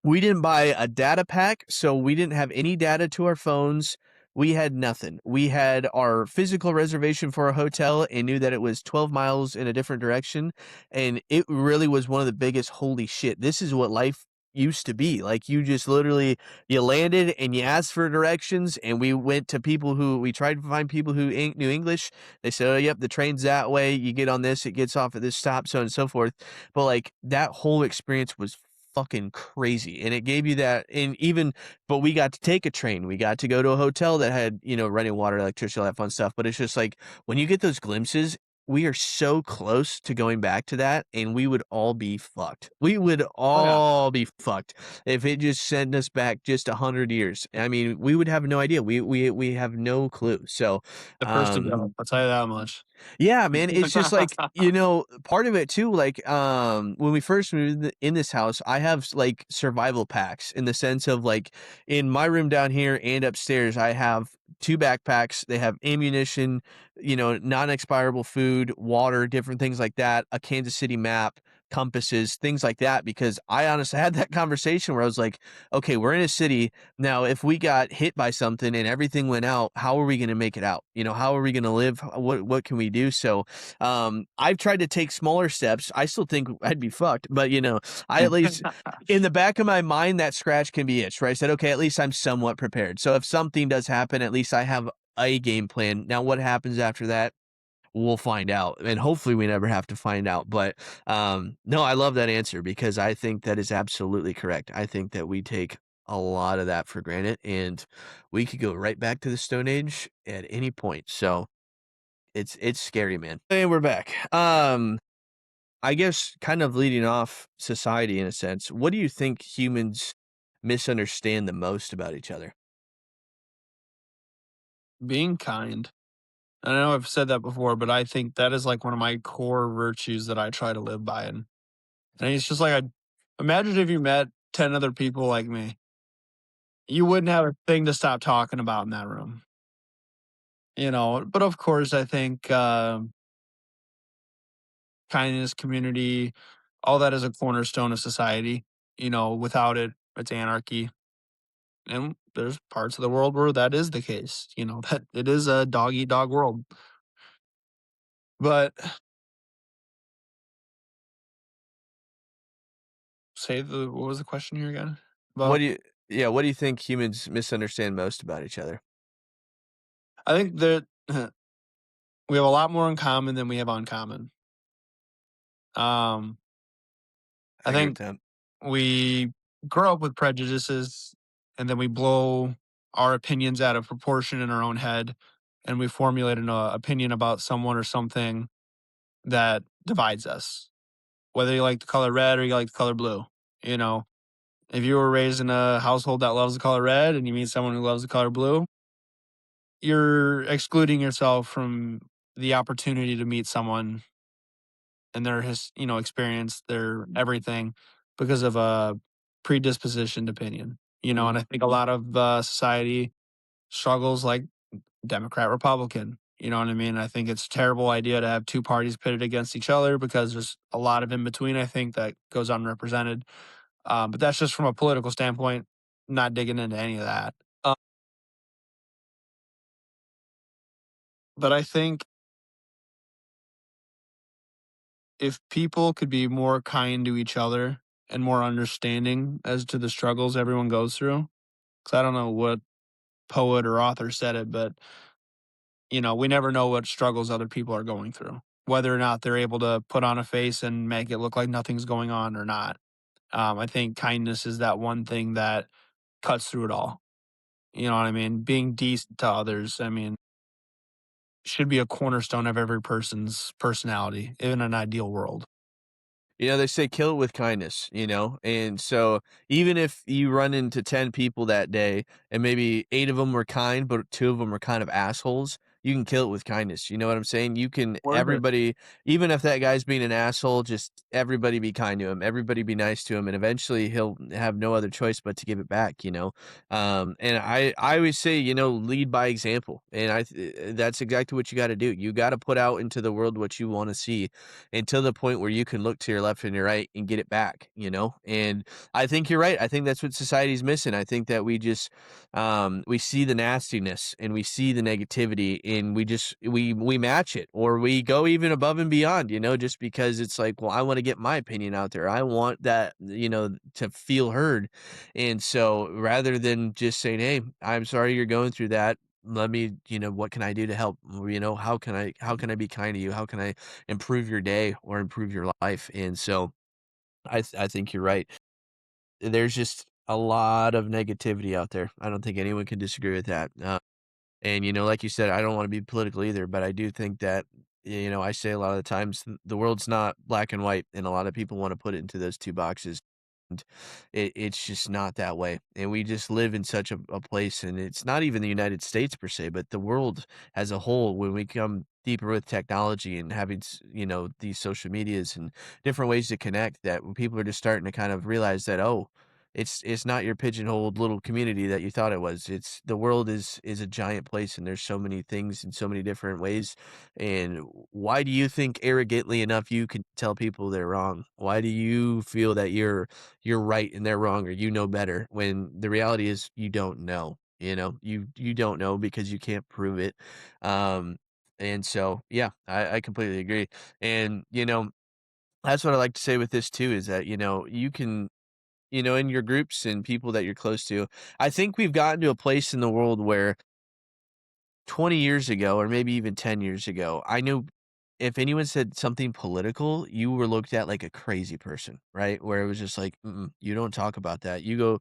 [SPEAKER 1] we didn't buy a data pack, so we didn't have any data to our phones. We had nothing. We had our physical reservation for a hotel and knew that it was 12 miles in a different direction. And it really was one of the biggest, holy shit, this is what life used to be. Like, you just literally, you landed and you asked for directions, and we tried to find people who knew English. They said, oh, yep, the train's that way. You get on this, it gets off at this stop, so on and so forth. But like, that whole experience was fucking crazy, and it gave you that. But we got to take a train, we got to go to a hotel that had, running water, electricity, all that fun stuff. But it's just like, when you get those glimpses, we are so close to going back to that, and we would all be fucked. We would
[SPEAKER 2] Oh, yeah.
[SPEAKER 1] all be fucked if it just sent us back just 100 years. I mean, we would have no idea. We have no clue. So,
[SPEAKER 2] The first to
[SPEAKER 1] um
[SPEAKER 2] go, I'll tell you that much.
[SPEAKER 1] yeah, man, it's just like, part of it too, like, when we first moved in this house, I have like survival packs in the sense of like, in my room down here and upstairs, I have two backpacks. They have ammunition, non-expirable food, water, different things like that, a Kansas City map, compasses, things like that, because I honestly had that conversation where I was like, okay, we're in a city now. If we got hit by something and everything went out, how are we going to make it out? How are we going to live? What can we do? So, I've tried to take smaller steps. I still think I'd be fucked, but I at least, in the back of my mind, that scratch can be itched, right? I said, okay, at least I'm somewhat prepared. So if something does happen, at least I have a game plan. Now, what happens after that? We'll find out, and hopefully we never have to find out. But no, I love that answer because I think that is absolutely correct. I think that we take a lot of that for granted, and we could go right back to the Stone Age at any point. So it's scary, man. And we're back. I guess kind of leading off society in a sense. What do you think humans misunderstand the most about each other?
[SPEAKER 2] Being kind. I know I've said that before, but I think that is like one of my core virtues that I try to live by. And it's just like, I imagine if you met 10 other people like me, you wouldn't have a thing to stop talking about in that room, But of course, I think kindness, community, all that is a cornerstone of society. Without it, it's anarchy. And there's parts of the world where that is the case, that it is a dog eat dog world. But say what was the question here again?
[SPEAKER 1] What
[SPEAKER 2] About
[SPEAKER 1] do you yeah, what do you think humans misunderstand most about each other?
[SPEAKER 2] I think that we have a lot more in common than we have uncommon. Um,
[SPEAKER 1] I
[SPEAKER 2] I
[SPEAKER 1] agree with
[SPEAKER 2] think
[SPEAKER 1] that.
[SPEAKER 2] we grow up with prejudices and then we blow our opinions out of proportion in our own head and we formulate an opinion about someone or something that divides us. Whether you like the color red or you like the color blue, you know, if you were raised in a household that loves the color red and you meet someone who loves the color blue, you're excluding yourself from the opportunity to meet someone and their experience, their everything because of a predispositioned opinion. And I think a lot of society struggles like Democrat, Republican. You know what I mean? I think it's a terrible idea to have two parties pitted against each other because there's a lot of in between, I think, that goes unrepresented. But that's just from a political standpoint, not digging into any of that. Uh, but I think if people could be more kind to each other and more understanding as to the struggles everyone goes through, because I don't know what poet or author said it, but we never know what struggles other people are going through, whether or not they're able to put on a face and make it look like nothing's going on or not. I think kindness is that one thing that cuts through it all. You know what I mean? Being decent to others, I mean, should be a cornerstone of every person's personality in an ideal world.
[SPEAKER 1] They say kill it with kindness, and so even if you run into 10 people that day and maybe 8 of them were kind, but 2 of them were kind of assholes, you can kill it with kindness. You know what I'm saying? You can
[SPEAKER 2] Word it.
[SPEAKER 1] everybody, even if that guy's being an asshole, just everybody be kind to him. Everybody be nice to him, and eventually he'll have no other choice but to give it back. And I always say, lead by example, and that's exactly what you got to do. You got to put out into the world what you want to see until the point where you can look to your left and your right and get it back. And I think you're right. I think that's what society's missing. I think that we just we see the nastiness and we see the negativity and we match it, or we go even above and beyond, just because it's like, well, I want to get my opinion out there. I want that, to feel heard. And so rather than just saying, "Hey, I'm sorry you're going through that. Let me, what can I do to help? How can I be kind to you? How can I improve your day or improve your life?" And so I think you're right. There's just a lot of negativity out there. I don't think anyone can disagree with that. And like you said, I don't want to be political either, but I do think that I say a lot of the times the world's not black and white, and a lot of people want to put it into those two boxes. And it's just not that way. And we just live in such a place, and it's not even the United States per se, but the world as a whole, when we come deeper with technology and having, these social medias and different ways to connect, that when people are just starting to kind of realize that, oh, it's not your pigeonholed little community that you thought it was. It's the world is a giant place, and there's so many things in so many different ways. And why do you think arrogantly enough you can tell people they're wrong? Why do you feel that you're right and they're wrong, or you know better, when the reality is you don't know? You don't know because you can't prove it. Um, and so yeah, I completely agree. And that's what I like to say with this too, is that you can in your groups and people that you're close to. I think we've gotten to a place in the world where 20 years ago, or maybe even 10 years ago, I knew if anyone said something political, you were looked at like a crazy person, right? Where it was just like, "Mm-mm, you don't talk about that. You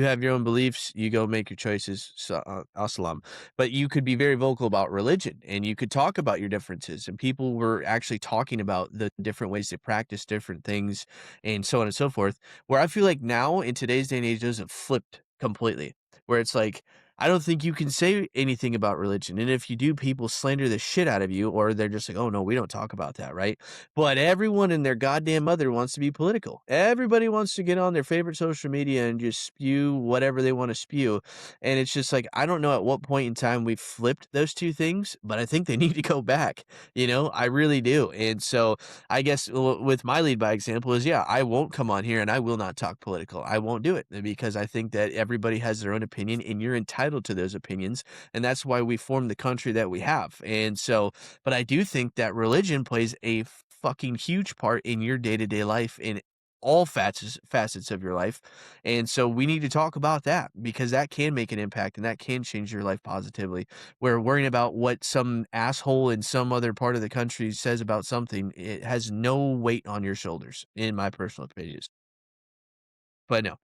[SPEAKER 1] have your own beliefs, you go make your choices, so, assalam." But you could be very vocal about religion and you could talk about your differences, and people were actually talking about the different ways they practice different things and so on and so forth. Where I feel like now in today's day and age, those have flipped completely, where it's like, I don't think you can say anything about religion, and if you do, people slander the shit out of you, or they're just like, "Oh, no, we don't talk about that," right? But everyone and their goddamn mother wants to be political. Everybody wants to get on their favorite social media and just spew whatever they wanna spew, and it's just like, I don't know at what point in time we flipped those 2 things, but I think they need to go back, you know? I really do, and so, I guess with my lead by example is, yeah, I won't come on here and I will not talk political. I won't do it because I think that everybody has their own opinion and you're entitled to those opinions. And that's why we formed the country that we have. And so, but I do think that religion plays a fucking huge part in your day to day life in all facets of your life. And so we need to talk about that because that can make an impact and that can change your life positively. Where worrying about what some asshole in some other part of the country says about something, it has no weight on your shoulders, in my personal opinions. But no,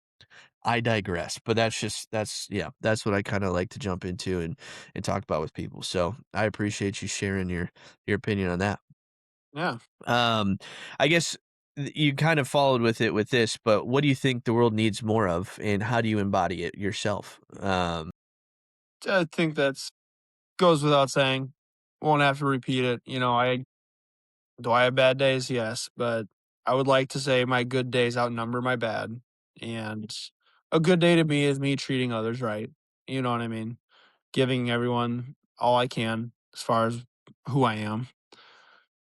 [SPEAKER 1] I digress. But that's yeah, that's what I kinda like to jump into and talk about with people. So, I appreciate you sharing your opinion on that.
[SPEAKER 2] Yeah.
[SPEAKER 1] Um, I guess you kind of followed with it with this, but what do you think the world needs more of, and how do you embody it yourself?
[SPEAKER 2] I think that's goes without saying. Won't have to repeat it. I do I have bad days? Yes, but I would like to say my good days outnumber my bad. And a good day to me is me treating others right. You know what I mean? Giving everyone all I can as far as who I am.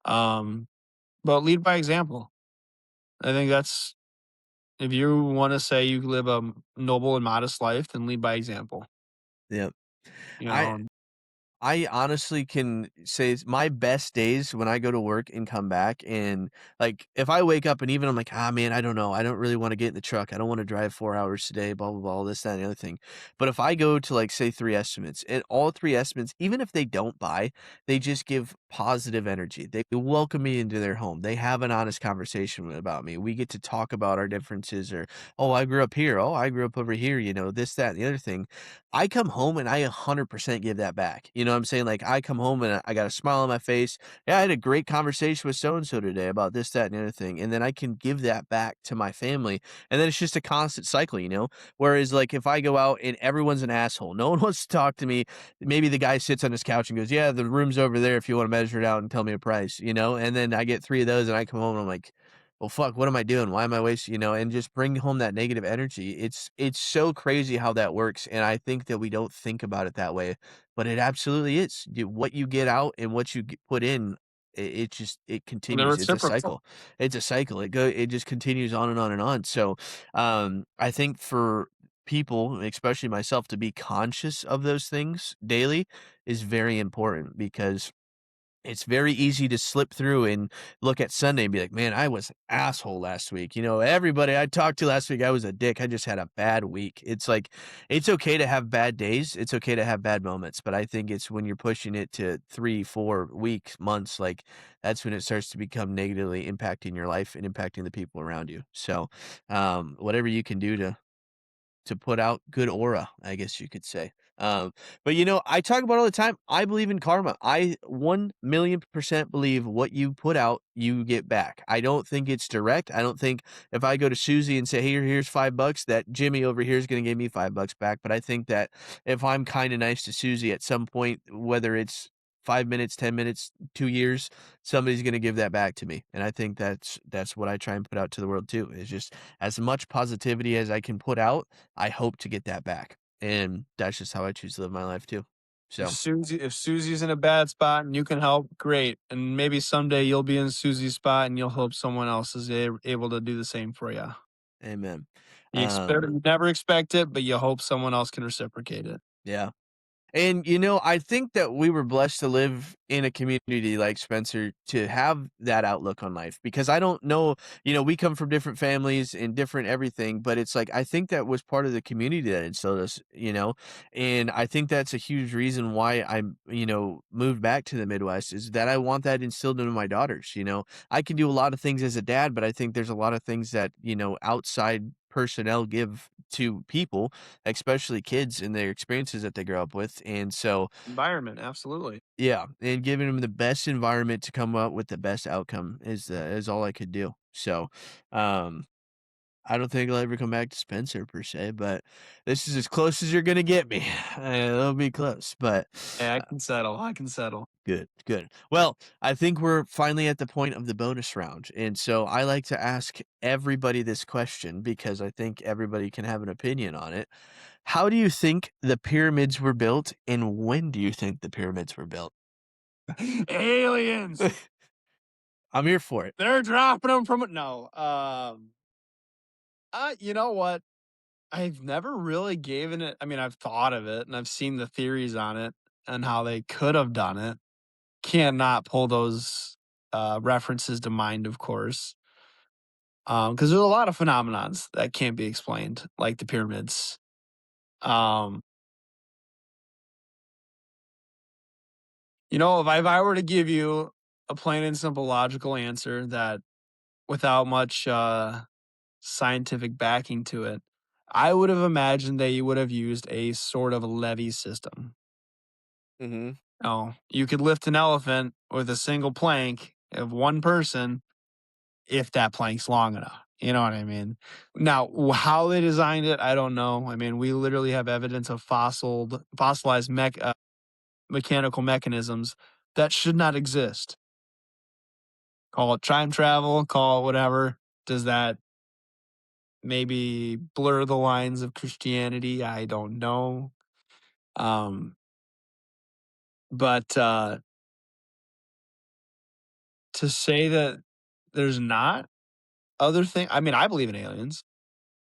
[SPEAKER 2] Um, but lead by example. I think that's if you want to say you live a noble and modest life, then lead by example.
[SPEAKER 1] Yeah.
[SPEAKER 2] You
[SPEAKER 1] I
[SPEAKER 2] know,
[SPEAKER 1] I honestly can say my best days when I go to work and come back and, like, if I wake up and even I'm like, "Ah, man, I don't know. I don't really wanna get in the truck. I don't wanna drive 4 hours today, blah, blah, blah, this, that, and the other thing." But if I go to, like, say, 3 estimates, and all 3 estimates, even if they don't buy, they just give positive energy. They welcome me into their home. They have an honest conversation about me. We get to talk about our differences or, "Oh, I grew up here. Oh, I grew up over here," this, that, and the other thing. I come home and I 100% give that back. You know what I'm saying? Like, I come home and I got a smile on my face. Yeah, I had a great conversation with so and so today about this, that, and the other thing. And then I can give that back to my family. And then it's just a constant cycle, you know? Whereas, like, if I go out and everyone's an asshole, no one wants to talk to me. Maybe the guy sits on his couch and goes, "Yeah, the room's over there if you want to measure it out and tell me a price," you know? And then I get 3 of those and I come home and I'm like, well, fuck, what am I doing? Why am I wasting, and just bring home that negative energy. It's so crazy how that works, and I think that we don't think about it that way, but it absolutely is. What you get out and what you put in, it
[SPEAKER 2] they're
[SPEAKER 1] continues. It's a
[SPEAKER 2] reciprocal.
[SPEAKER 1] cycle. It's a cycle. It just continues on and on and on. So, I think for people, especially myself, to be conscious of those things daily is very important because it's very easy to slip through and look at Sunday and be like, "Man, I was an asshole last week." Everybody I talked to last week, I was a dick. I just had a bad week. It's like, it's okay to have bad days. It's okay to have bad moments. But I think it's when you're pushing it to 3, 4 weeks, months, like that's when it starts to become negatively impacting your life and impacting the people around you. So, whatever you can do to put out good aura, I guess you could say. But I talk about all the time. I believe in karma. I 1,000,000% believe what you put out, you get back. I don't think it's direct. I don't think if I go to Susie and say, "Hey, here's $5," that Jimmy over here is going to give me $5 back. But I think that if I'm kind of nice to Susie at some point, whether it's 5 minutes, 10 minutes, 2 years, somebody's going to give that back to me. And I think that's what I try and put out to the world too. Is just as much positivity as I can put out. I hope to get that back, and that's just how I choose to live my life too. So,
[SPEAKER 2] If Susie's in a bad spot and you can help, great. And maybe someday you'll be in Susie's spot and you'll hope someone else is able to do the same for you.
[SPEAKER 1] amen.
[SPEAKER 2] You never expect it, but you hope someone else can reciprocate it.
[SPEAKER 1] Yeah. And, I think that we were blessed to live in a community like Spencer to have that outlook on life because I don't know, we come from different families and different everything, but it's like, I think that was part of the community that instilled us. And I think that's a huge reason why moved back to the Midwest is that I want that instilled into my daughters. I can do a lot of things as a dad, but I think there's a lot of things that, outside personnel give to people, especially kids and their experiences that they grow up with. And so,
[SPEAKER 2] Environment, absolutely.
[SPEAKER 1] yeah, and giving them the best environment to come up with the best outcome is all I could do. So, um, I don't think I'll ever come back to Spencer per se, but this is as close as you're gonna get me. It'll be close, but
[SPEAKER 2] Yeah, I can settle. I can settle.
[SPEAKER 1] good, good. Well, I think we're finally at the point of the bonus round, and so I like to ask everybody this question because I think everybody can have an opinion on it. How do you think the pyramids were built, and when do you think the pyramids were built?
[SPEAKER 2] Aliens.
[SPEAKER 1] I'm here for it.
[SPEAKER 2] They're dropping them from no. You know what? I've never really given it. I mean, I've thought of it and I've seen the theories on it and how they could have done it. Cannot pull those references to mind, of course, because there's a lot of phenomenons that can't be explained, like the pyramids. Um, if I were to give you a plain and simple logical answer that without much scientific backing to it, I would have imagined they would have used a sort of levee system.
[SPEAKER 1] Mhm.
[SPEAKER 2] Oh, you could lift an elephant with a single plank of one person if that plank's long enough. You know what I mean? Now, how they designed it, I don't know. I mean, we literally have evidence of fossilized mechanical mechanisms that should not exist. Call it time travel, call it whatever. Does that maybe blur the lines of Christianity? I don't know. Um, but to say that there's not other thing, I mean, I believe in aliens.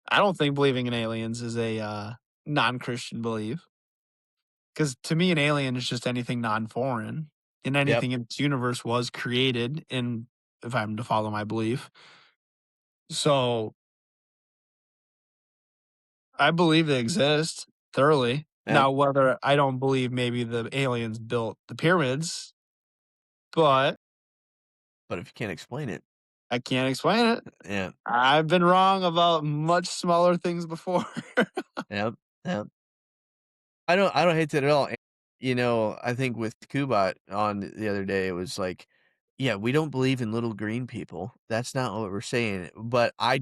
[SPEAKER 2] I don't think believing in aliens is a non-Christian belief because to me, an alien is just anything non-foreign, and
[SPEAKER 1] Yep.
[SPEAKER 2] anything in this universe was created. In if I'm to follow my belief, so I believe they exist thoroughly.
[SPEAKER 1] Yep.
[SPEAKER 2] Now, whether I don't believe maybe the aliens built the pyramids, but
[SPEAKER 1] But if you can't explain it,
[SPEAKER 2] I can't explain it.
[SPEAKER 1] yeah.
[SPEAKER 2] I've been wrong about much smaller things before.
[SPEAKER 1] Yep. Yep. I don't hate that at all. And, I think with Kubat on the other day, it was like, yeah, we don't believe in little green people. That's not what we're saying. But I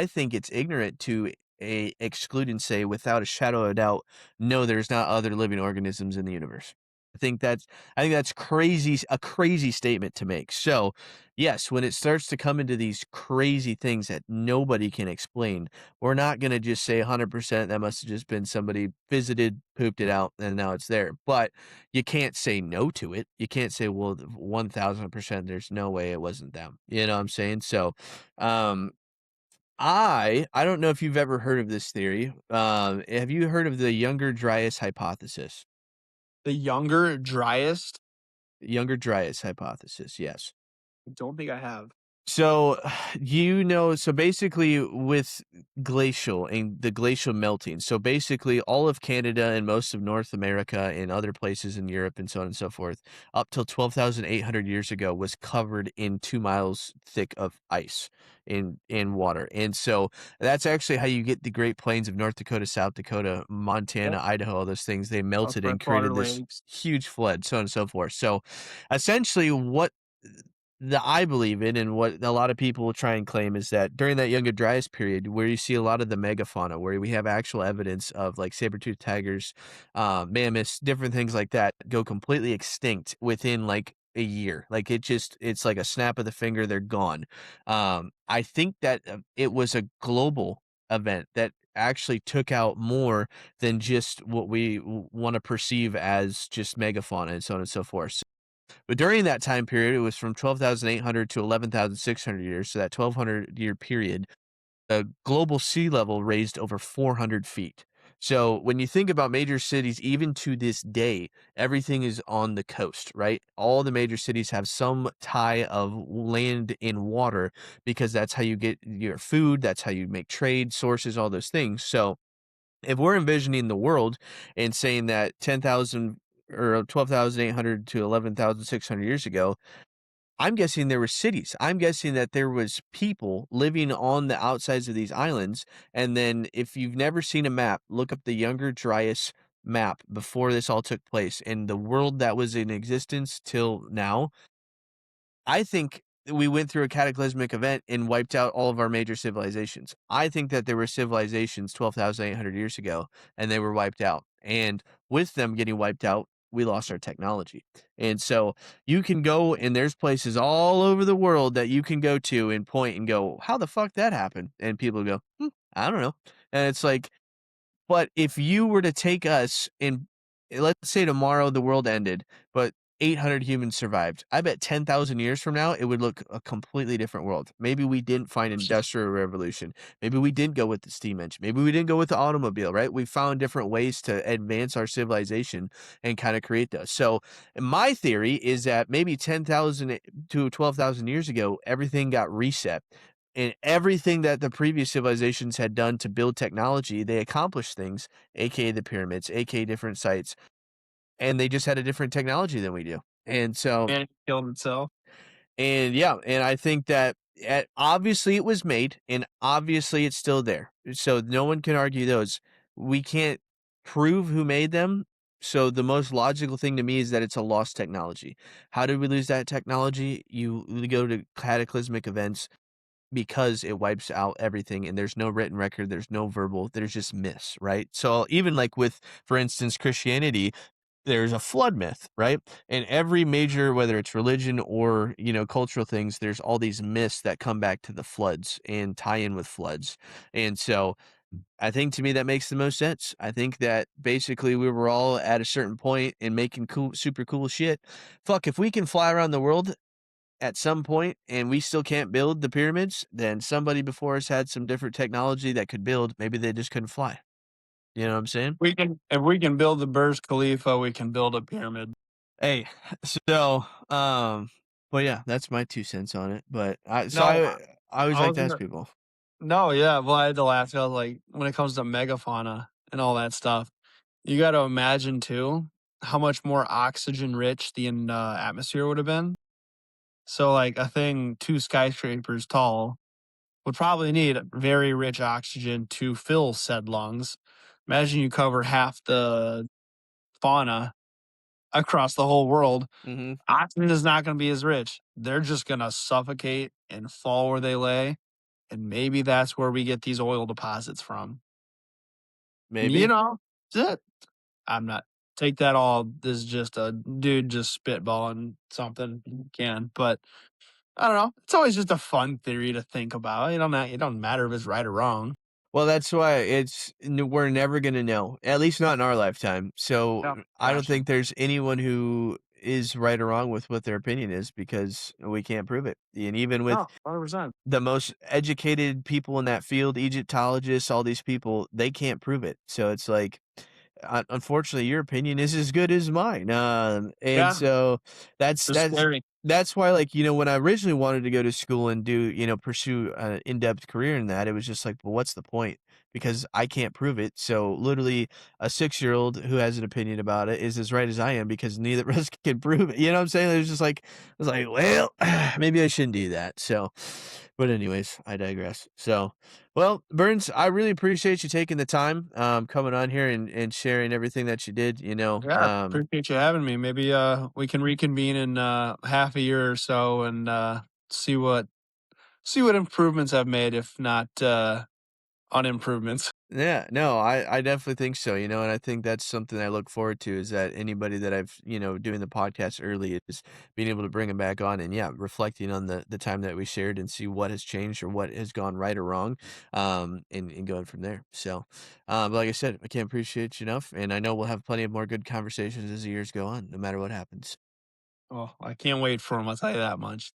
[SPEAKER 1] think it's ignorant to exclude and say without a shadow of a doubt, no, there's not other living organisms in the universe. I think that's a crazy statement to make. So, yes, when it starts to come into these crazy things that nobody can explain, we're not gonna just say 100% that must have just been somebody visited, pooped it out, and now it's there. But you can't say no to it. You can't say, "Well, 1000% there's no way it wasn't them." You know what I'm saying? So, um, I don't know if you've ever heard of this theory. Have you heard of the Younger Dryas hypothesis?
[SPEAKER 2] The younger, driest.
[SPEAKER 1] Younger Dryas hypothesis, yes.
[SPEAKER 2] I don't think I have.
[SPEAKER 1] So, so basically with glacial and the glacial melting, so basically all of Canada and most of North America and other places in Europe and so on and so forth, up till 12,800 years ago was covered in 2 miles thick of ice in water. And so that's actually how you get the Great Plains of North Dakota, South Dakota, Montana,
[SPEAKER 2] Yep.
[SPEAKER 1] Idaho, all those things. They melted and
[SPEAKER 2] Freshwater
[SPEAKER 1] created this
[SPEAKER 2] lakes.
[SPEAKER 1] huge flood, so on and so forth. So essentially what I believe in and what a lot of people will try and claim is that during that Younger Dryas period where you see a lot of the megafauna, where we have actual evidence of like saber-toothed tigers, mammoths, different things like that go completely extinct within like a year. Like it's like a snap of the finger, they're gone. I think that it was a global event that actually took out more than just what we want to perceive as just megafauna and so on and so forth. But during that time period, it was from 12,800 to 11,600 years. So that 1,200-year period, the global sea level raised over 400 feet. So when you think about major cities, even to this day, everything is on the coast, right? All the major cities have some tie of land and water because that's how you get your food, that's how you make trade sources, all those things. So if we're envisioning the world and saying that 10,000 or 12,800 to 11,600 years ago, I'm guessing there were cities. I'm guessing that there was people living on the outsides of these islands. And then if you've never seen a map, look up the Younger Dryas map before this all took place and the world that was in existence till now. I think we went through a cataclysmic event and wiped out all of our major civilizations. I think that there were civilizations 12,800 years ago and they were wiped out. And with them getting wiped out, we lost our technology. And so you can go and there's places all over the world that you can go to and point and go, how the fuck that happened? And people go, I don't know. And it's like, but if you were to take us and let's say tomorrow the world ended, but 800 humans survived. I bet 10,000 years from now, it would look a completely different world. Maybe we didn't find industrial revolution. Maybe we didn't go with the steam engine. Maybe we didn't go with the automobile, right? We found different ways to advance our civilization and kind of create those. So my theory is that maybe 10,000 to 12,000 years ago, everything got reset and everything that the previous civilizations had done to build technology, they accomplished things, aka the pyramids, aka different sites, and they just had a different technology than we do. And so,
[SPEAKER 2] And it killed itself.
[SPEAKER 1] and yeah, and I think that obviously it was made, and obviously it's still there. So no one can argue those. We can't prove who made them. So the most logical thing to me is that it's a lost technology. How did we lose that technology? You go to cataclysmic events because it wipes out everything and there's no written record, there's no verbal, there's just myths, right? So even like with, for instance, Christianity, there's a flood myth, right? And every major, whether it's religion or, cultural things, there's all these myths that come back to the floods and tie in with floods. And so I think to me that makes the most sense. I think that basically we were all at a certain point and making cool, super cool shit. Fuck, if we can fly around the world at some point and we still can't build the pyramids, then somebody before us had some different technology that could build. Maybe they just couldn't fly. You know what I'm saying?
[SPEAKER 2] If we can build the Burj Khalifa, we can build a pyramid.
[SPEAKER 1] Hey, so, well, yeah, that's my 2 cents on it. But
[SPEAKER 2] No,
[SPEAKER 1] I always
[SPEAKER 2] I
[SPEAKER 1] like to
[SPEAKER 2] wasn't.
[SPEAKER 1] ask people.
[SPEAKER 2] No, yeah. Well, I had to laugh. I was like, when it comes to megafauna and all that stuff, you got to imagine too how much more oxygen rich the atmosphere would have been. So, like a thing 2 skyscrapers tall would probably need very rich oxygen to fill said lungs. Imagine you cover half the fauna across the whole world.
[SPEAKER 1] Mhm.
[SPEAKER 2] Oxygen is not going to be as rich. They're just going to suffocate and fall where they lay. And maybe that's where we get these oil deposits from. You
[SPEAKER 1] Maybe.
[SPEAKER 2] know, that's it. I'm not take that all. This is just a dude just spitballing something. You can, but I don't know. It's always just a fun theory to think about. It don't matter if it's right or wrong.
[SPEAKER 1] Well, that's why we're never gonna know, at least not in our lifetime. So
[SPEAKER 2] Yeah,
[SPEAKER 1] I don't
[SPEAKER 2] gotcha.
[SPEAKER 1] think there's anyone who is right or wrong with what their opinion is because we can't prove it. And even with
[SPEAKER 2] No, 100%.
[SPEAKER 1] the most educated people in that field, Egyptologists, all these people, they can't prove it. So it's like, unfortunately, your opinion is as good as mine. And
[SPEAKER 2] Yeah,
[SPEAKER 1] so that's
[SPEAKER 2] it's
[SPEAKER 1] that's
[SPEAKER 2] scary.
[SPEAKER 1] that's why, like, when I originally wanted to go to school and do, pursue an in-depth career in that, it was just like, well, what's the point? Because I can't prove it. So literally, a 6-year-old who has an opinion about it is as right as I am because neither of us can prove it. You know what I'm saying? It was just like, I was like, well, maybe I shouldn't do that. So, but anyways, I digress. So, well, Burns, I really appreciate you taking the time, coming on here and sharing everything that you did.
[SPEAKER 2] Yeah, appreciate you having me. Maybe we can reconvene in half a year or so and see what improvements I've made, if not on improvements.
[SPEAKER 1] Yeah, no, I definitely think so, and I think that's something I look forward to is that anybody that I've, doing the podcast early is being able to bring them back on and yeah, reflecting on the time that we shared and see what has changed or what has gone right or wrong, and going from there. So, but like I said, I can't appreciate you enough, and I know we'll have plenty of more good conversations as the years go on, no matter what happens.
[SPEAKER 2] Oh, I can't wait for them. I'll tell you that much.